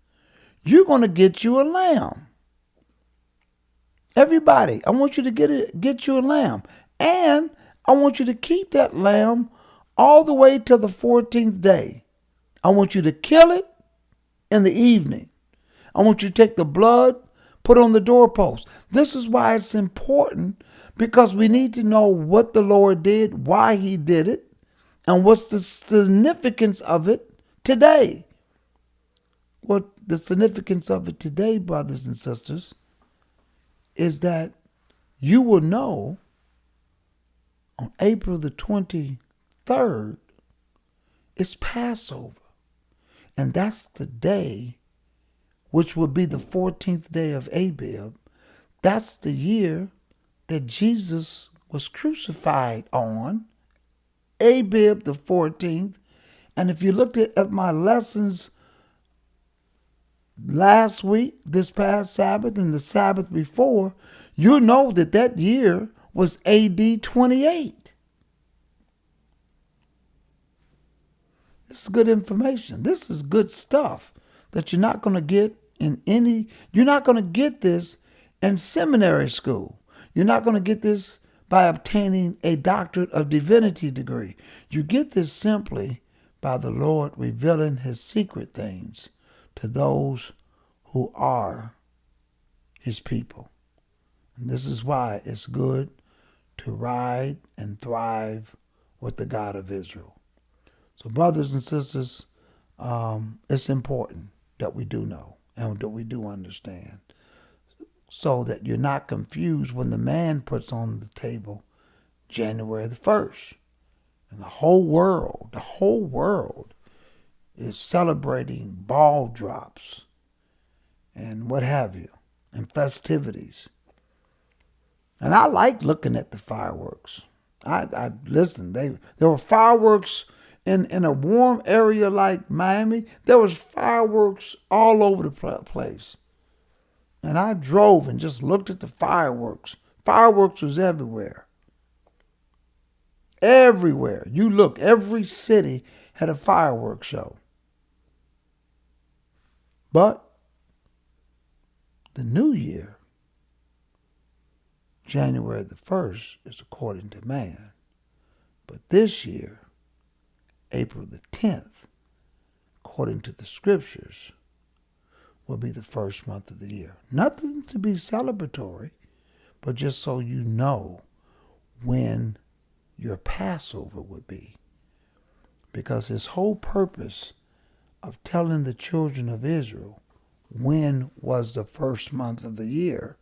you're going to get you a lamb. Everybody, I want you to get you a lamb. And I want you to keep that lamb all the way till the 14th day. I want you to kill it in the evening. I want you to take the blood, put on the doorpost. This is why it's important, because we need to know what the Lord did, why he did it, and what's the significance of it today. what the significance of it today, brothers and sisters, is that you will know on April the 23rd, it's Passover. And that's the day, which will be the 14th day of Abib. That's the year that Jesus was crucified on, Abib the 14th. And if you looked at my lessons last week, this past Sabbath, and the Sabbath before, you know that that year was AD 28. This is good information. This is good stuff that you're not going to get you're not going to get this in seminary school. You're not going to get this by obtaining a doctorate of divinity degree. You get this simply by the Lord revealing his secret things to those who are his people. And this is why it's good to ride and thrive with the God of Israel. So brothers and sisters, it's important that we do know and that we do understand, so that you're not confused when the man puts on the table January the 1st. And the whole world is celebrating ball drops and what have you, and festivities. And I like looking at the fireworks. I listen, there were fireworks in a warm area like Miami. There was fireworks all over the place. And I drove and just looked at the fireworks. Fireworks was everywhere. Everywhere. You look, every city had a fireworks show. But the new year, January the 1st, is according to man. But this year, April the 10th, according to the scriptures, will be the first month of the year. Nothing to be celebratory, but just so you know when your Passover would be. Because his whole purpose of telling the children of Israel when was the first month of the year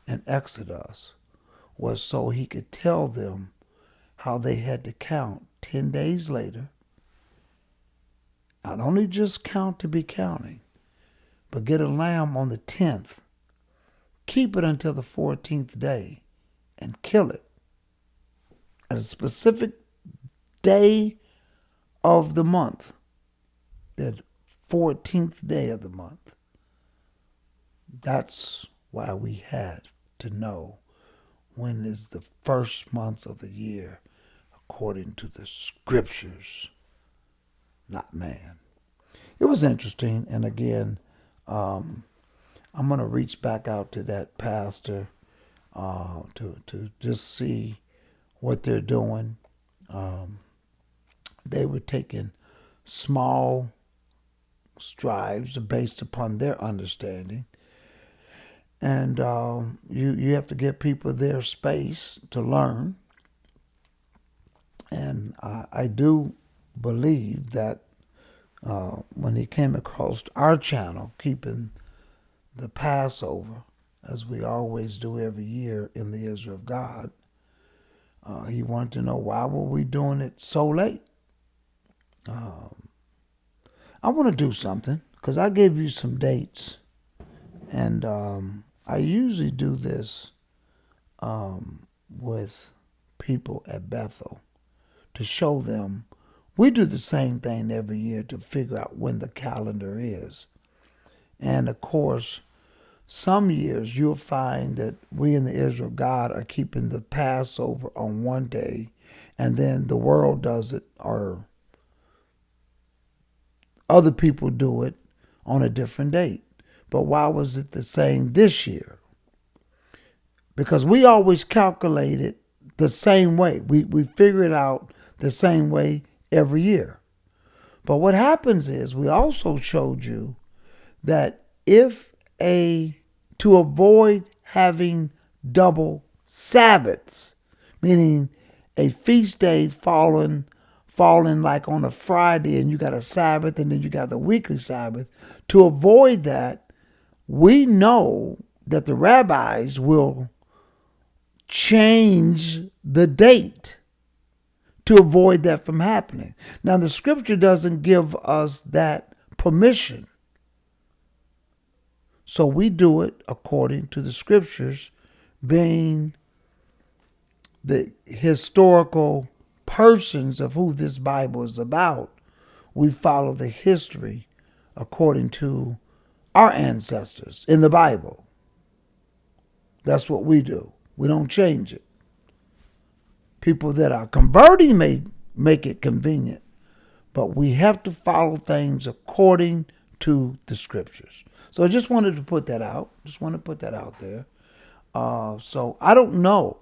in Exodus was so he could tell them how they had to count 10 days later. Not only just count to be counting, but get a lamb on the 10th, keep it until the 14th day, and kill it at a specific day of the month, that 14th day of the month. That's why we had to know when is the first month of the year according to the scriptures, not man. It was interesting, and again, I'm going to reach back out to that pastor to just see what they're doing. They were taking small strides based upon their understanding. And you have to give people their space to learn. And I do believe that when he came across our channel, keeping the Passover, as we always do every year in the Israel of God, he wanted to know why were we doing it so late. I want to do something, because I gave you some dates, and I usually do this with people at Bethel to show them we do the same thing every year to figure out when the calendar is. And of course, some years you'll find that we in the Israel of God are keeping the Passover on one day, and then the world does it, or other people do it on a different date. But why was it the same this year? Because we always calculate it the same way. We figure it out the same way every year. But what happens is, we also showed you that to avoid having double Sabbaths, meaning a feast day falling like on a Friday, and you got a Sabbath, and then you got the weekly Sabbath, To avoid that, we know that the rabbis will change the date to avoid that from happening. Now, the scripture doesn't give us that permission. So we do it according to the scriptures, being the historical persons of who this Bible is about. We follow the history according to our ancestors in the Bible. That's what we do. We don't change it. People that are converting may make it convenient, but we have to follow things according to the scriptures. So I just wanted to put that out. Just want to put that out there. So I don't know.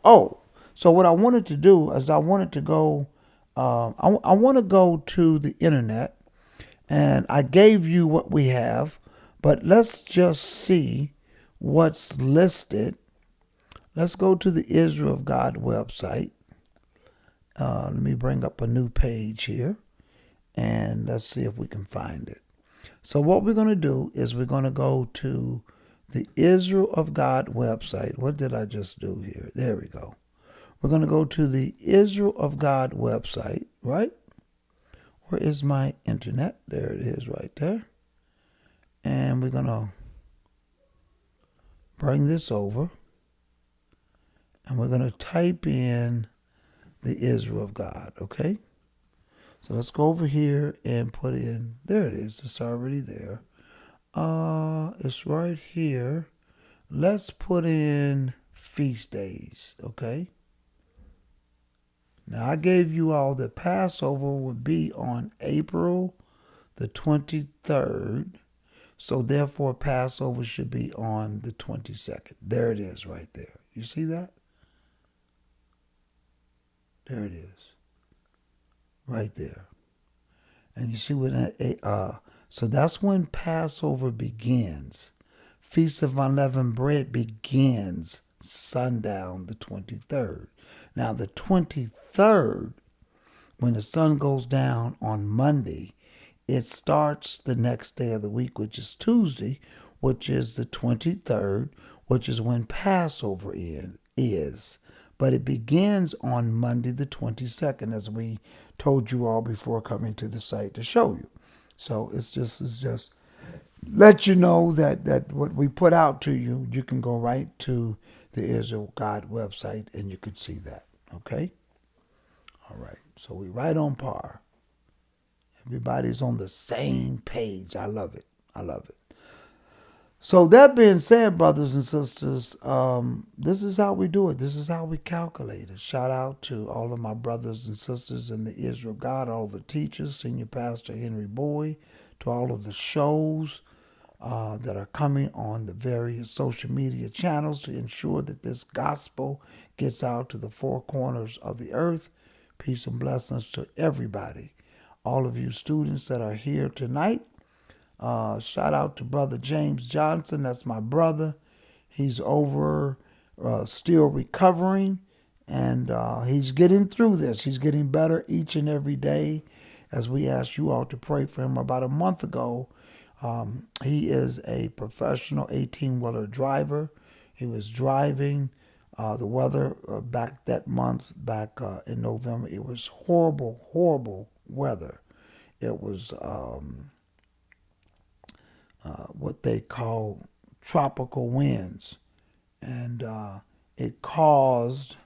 So what I wanted to do is I wanted to go, I want to go to the internet, and I gave you what we have, but let's just see what's listed. Let's go to the Israel of God website. Let me bring up a new page here, and let's see if we can find it. So what we're going to do is we're going to go to the Israel of God website. What did I just do here? There we go. We're going to go to the Israel of God website, right? Where is my internet? There it is right there. And we're going to bring this over. And we're going to type in the Israel of God, okay? So let's go over here and put in, there it is. It's already there. It's right here. Let's put in feast days, okay? Now, I gave you all that Passover would be on April the 23rd. So, therefore, Passover should be on the 22nd. There it is right there. You see that? There it is. Right there. And you see when so that's when Passover begins. Feast of Unleavened Bread begins sundown the 23rd. Now the 23rd, when the sun goes down on Monday, it starts the next day of the week, which is Tuesday, which is the 23rd, which is when Passover is. But it begins on Monday the 22nd, as we told you all before coming to the site to show you. So it's just let you know that what we put out to you, you can go right to the Israel God website and you could see that. Okay? All right. So we right on par. Everybody's on the same page. I love it. I love it. So that being said, brothers and sisters, this is how we do it. This is how we calculate it. Shout out to all of my brothers and sisters in the Israel God, all the teachers, Senior Pastor Henry Boyd, to all of the shows that are coming on the various social media channels to ensure that this gospel gets out to the four corners of the earth. Peace and blessings to everybody. All of you students that are here tonight. Shout out to Brother James Johnson. That's my brother. He's over still recovering, and he's getting through this. He's getting better each and every day, as we asked you all to pray for him about a month ago. He is a professional 18-wheeler driver. He was driving. The weather back that month, back in November, it was horrible, horrible weather. It was what they call tropical winds. And it caused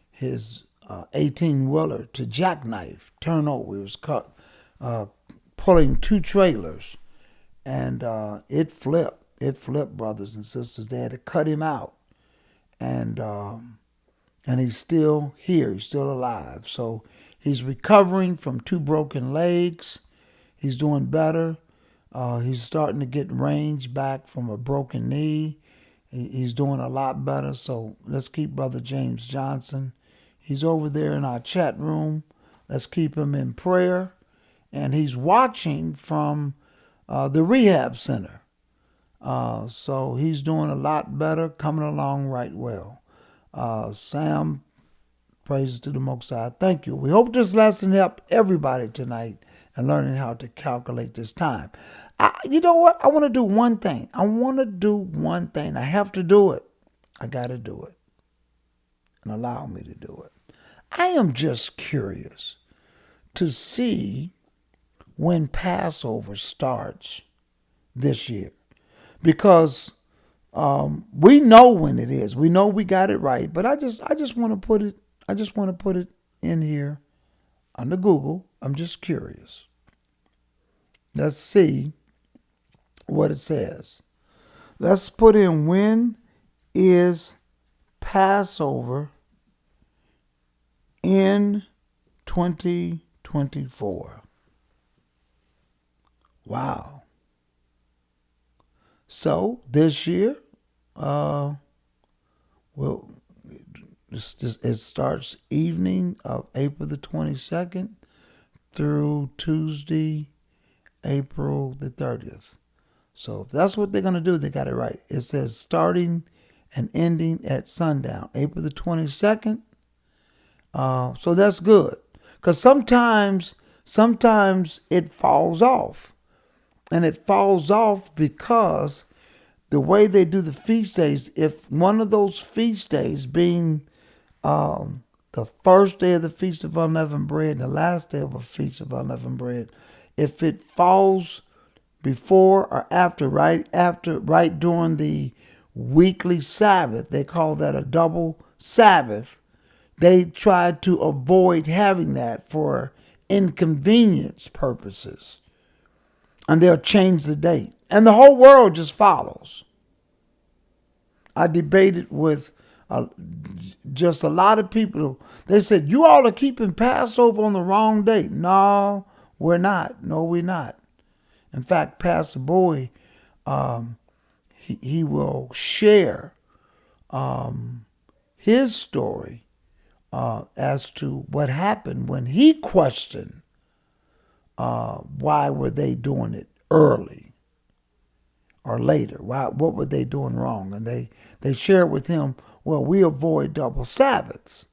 his 18-wheeler to jackknife, turn over. It was pulling two trailers. And it flipped. It flipped, brothers and sisters. They had to cut him out. And he's still here. He's still alive. So he's recovering from two broken legs. He's doing better. He's starting to get range back from a broken knee. He's doing a lot better. So let's keep Brother James Johnson. He's over there in our chat room. Let's keep him in prayer. And he's watching from the rehab center. So he's doing a lot better, coming along right well. Sam, praises to the Most High. Thank you. We hope this lesson helped everybody tonight. and learning how to calculate this time. You know what? I want to do one thing. I have to do it. I got to do it. And allow me to do it. I am just curious to see when Passover starts this year, because we know when it is. We know we got it right, but I just want to put it. I just want to put it in here under Google. I'm just curious. Let's see what it says. Let's put in, when is Passover in 2024? Wow. So this year, it starts evening of April the 22nd through Tuesday, April the 30th. So if that's what they're going to do, they got it right. It says starting and ending at sundown, April the 22nd. So that's good. Because sometimes it falls off. And it falls off because the way they do the feast days, if one of those feast days being the first day of the Feast of Unleavened Bread and the last day of a Feast of Unleavened Bread, if it falls before or after, right during the weekly Sabbath, they call that a double Sabbath. They try to avoid having that for inconvenience purposes. And they'll change the date. And the whole world just follows. I debated with just a lot of people. They said, you all are keeping Passover on the wrong date. No, we're not. No, we're not. In fact, Pastor Bowie, he will share his story as to what happened when he questioned why were they doing it early or later? What were they doing wrong? And they shared with him, well, we avoid double Sabbaths.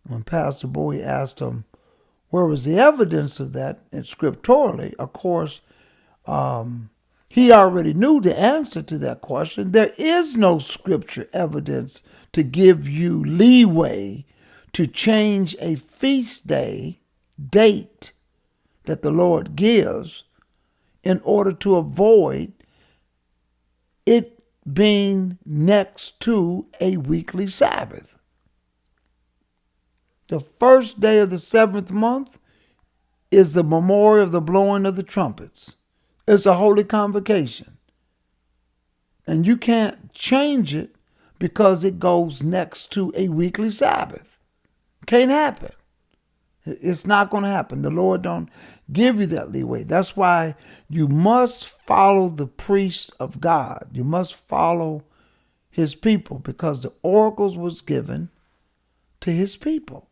When Pastor Bowie asked him, where was the evidence of that? And scripturally, of course, he already knew the answer to that question. There is no scripture evidence to give you leeway to change a feast day date that the Lord gives in order to avoid it being next to a weekly Sabbath. The first day of the seventh month is the memorial of the blowing of the trumpets. It's a holy convocation. And you can't change it because it goes next to a weekly Sabbath. Can't happen. It's not going to happen. The Lord don't give you that leeway. That's why you must follow the priest of God. You must follow his people, because the oracles was given to his people.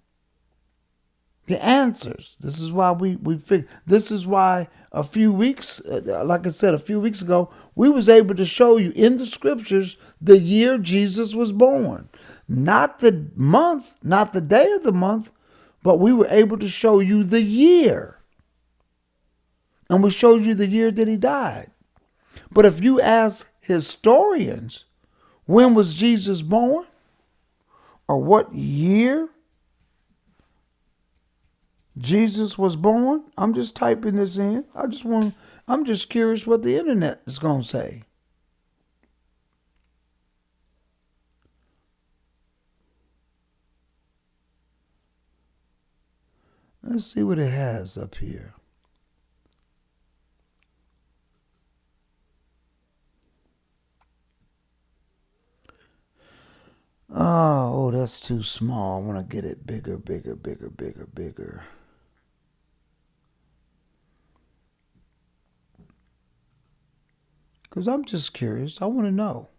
The answers. This is why we figure. This is why a few weeks ago, we was able to show you in the scriptures the year Jesus was born. Not the month, not the day of the month, but we were able to show you the year. And we showed you the year that he died. But if you ask historians, when was Jesus born? Or what year Jesus was born? I'm just typing this in. I'm just curious what the internet is going to say. Let's see what it has up here. Oh, that's too small. I want to get it bigger. Because I'm just curious. I want to know.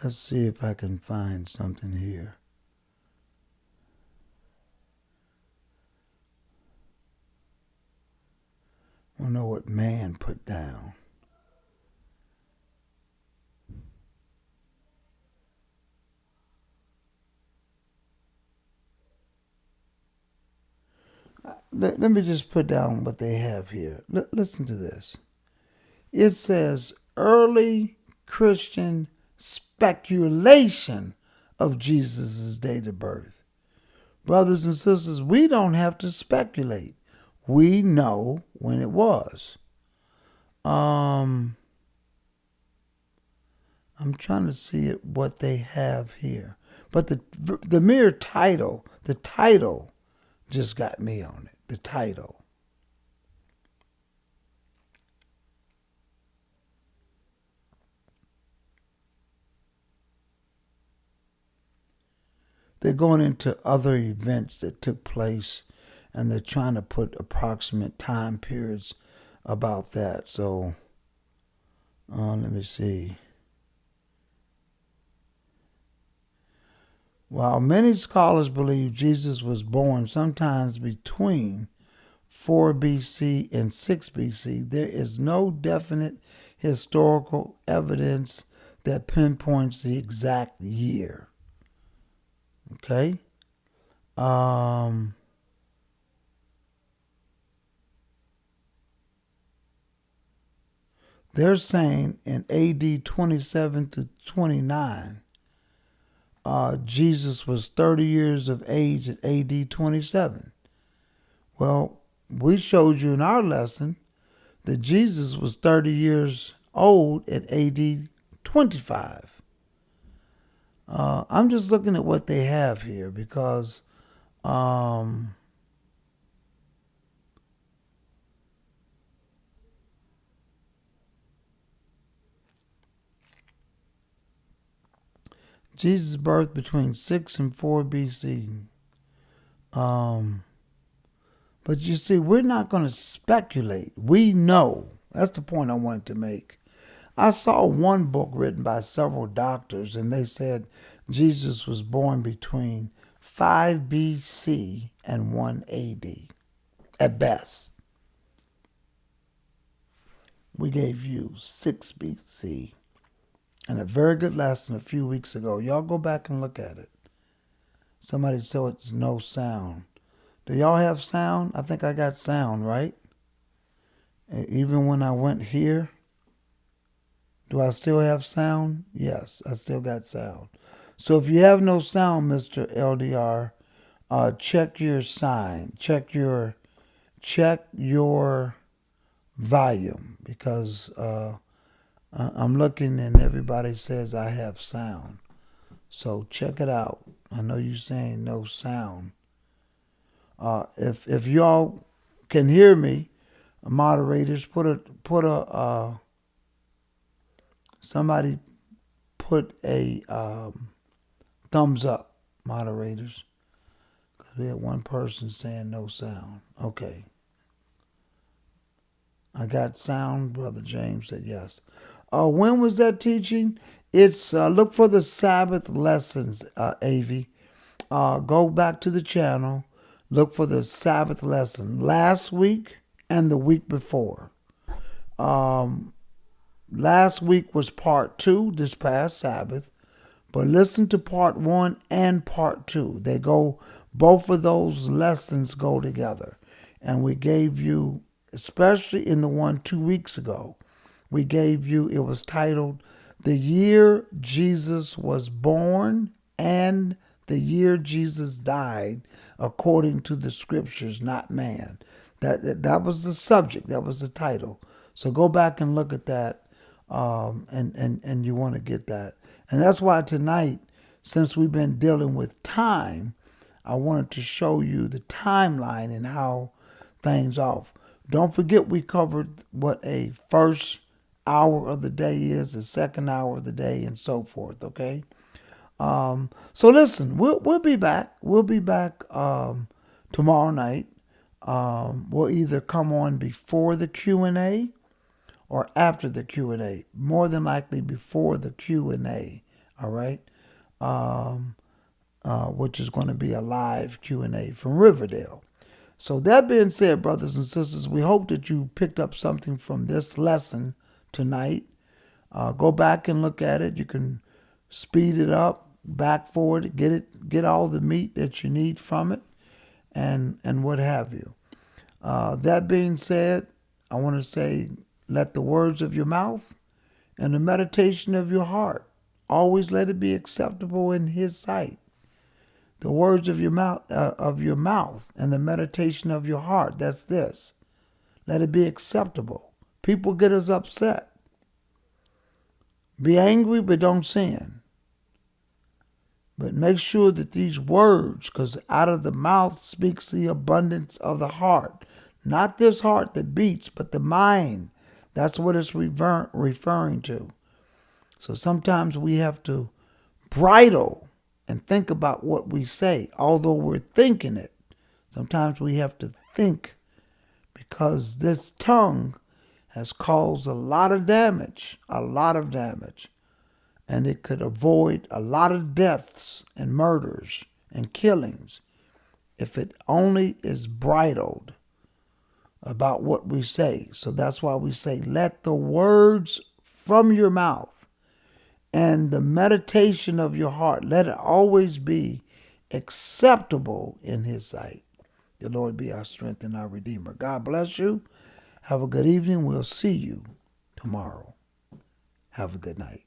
Let's see if I can find something here. I don't know what man put down. Let me just put down what they have here. Listen to this. It says early Christian speculation of Jesus' date of birth. Brothers and sisters, we don't have to speculate. We know when it was. I'm trying to see what they have here. But the mere title, the title just got me on it. The title. They're going into other events that took place, and they're trying to put approximate time periods about that. So, let me see. While many scholars believe Jesus was born sometimes between 4 BC and 6 BC, there is no definite historical evidence that pinpoints the exact year. Okay? They're saying in AD 27 to 29, Jesus was 30 years of age at AD 27. Well, we showed you in our lesson that Jesus was 30 years old at AD 25. I'm just looking at what they have here because Jesus' birth between 6 and 4 BC. But you see, we're not going to speculate. We know. That's the point I wanted to make. I saw one book written by several doctors, and they said Jesus was born between 5 BC and 1 AD, at best. We gave you 6 BC, and a very good lesson a few weeks ago. Y'all go back and look at it. Somebody said it's no sound. Do y'all have sound? I think I got sound, right? Even when I went here. Do I still have sound? Yes, I still got sound. So if you have no sound, Mr. LDR, check your sign. Check your volume, because I'm looking and everybody says I have sound. So check it out. I know you're saying no sound. If y'all can hear me, moderators, somebody put a thumbs up, moderators, because we had one person saying no sound. Okay. I got sound. Brother James said yes. When was that teaching? It's look for the Sabbath lessons, Avi. Go back to the channel. Look for the Sabbath lesson last week and the week before. Last week was part 2, this past Sabbath. But listen to part 1 and part 2. They go, both of those lessons go together. And we gave you, especially in the one 2 weeks ago, we gave you, it was titled, The Year Jesus Was Born and the Year Jesus Died, According to the Scriptures, Not Man. That was the subject. That was the title. So go back and look at that. And you want to get that. And that's why tonight, since we've been dealing with time, I wanted to show you the timeline and how things off. Don't forget we covered what a first hour of the day is, the second hour of the day, and so forth, okay? So listen, we'll be back. We'll be back tomorrow night. We'll either come on before the Q&A or after the Q&A. More than likely before the Q&A, all right? Which is going to be a live Q&A from Riverdale. So that being said, brothers and sisters, we hope that you picked up something from this lesson tonight. Go back and look at it. You can speed it up, back forward, get all the meat that you need from it, and what have you. That being said, I want to say, let the words of your mouth and the meditation of your heart always let it be acceptable in His sight. The words of your mouth, and the meditation of your heart. That's this. Let it be acceptable. People get us upset. Be angry, but don't sin. But make sure that these words, because out of the mouth speaks the abundance of the heart. Not this heart that beats, but the mind. That's what it's referring to. So sometimes we have to bridle and think about what we say, although we're thinking it. Sometimes we have to think, because this tongue has caused a lot of damage, and it could avoid a lot of deaths and murders and killings if it only is bridled about what we say. So that's why we say, let the words from your mouth and the meditation of your heart, let it always be acceptable in His sight. The Lord be our strength and our Redeemer. God bless you. Have a good evening. We'll see you tomorrow. Have a good night.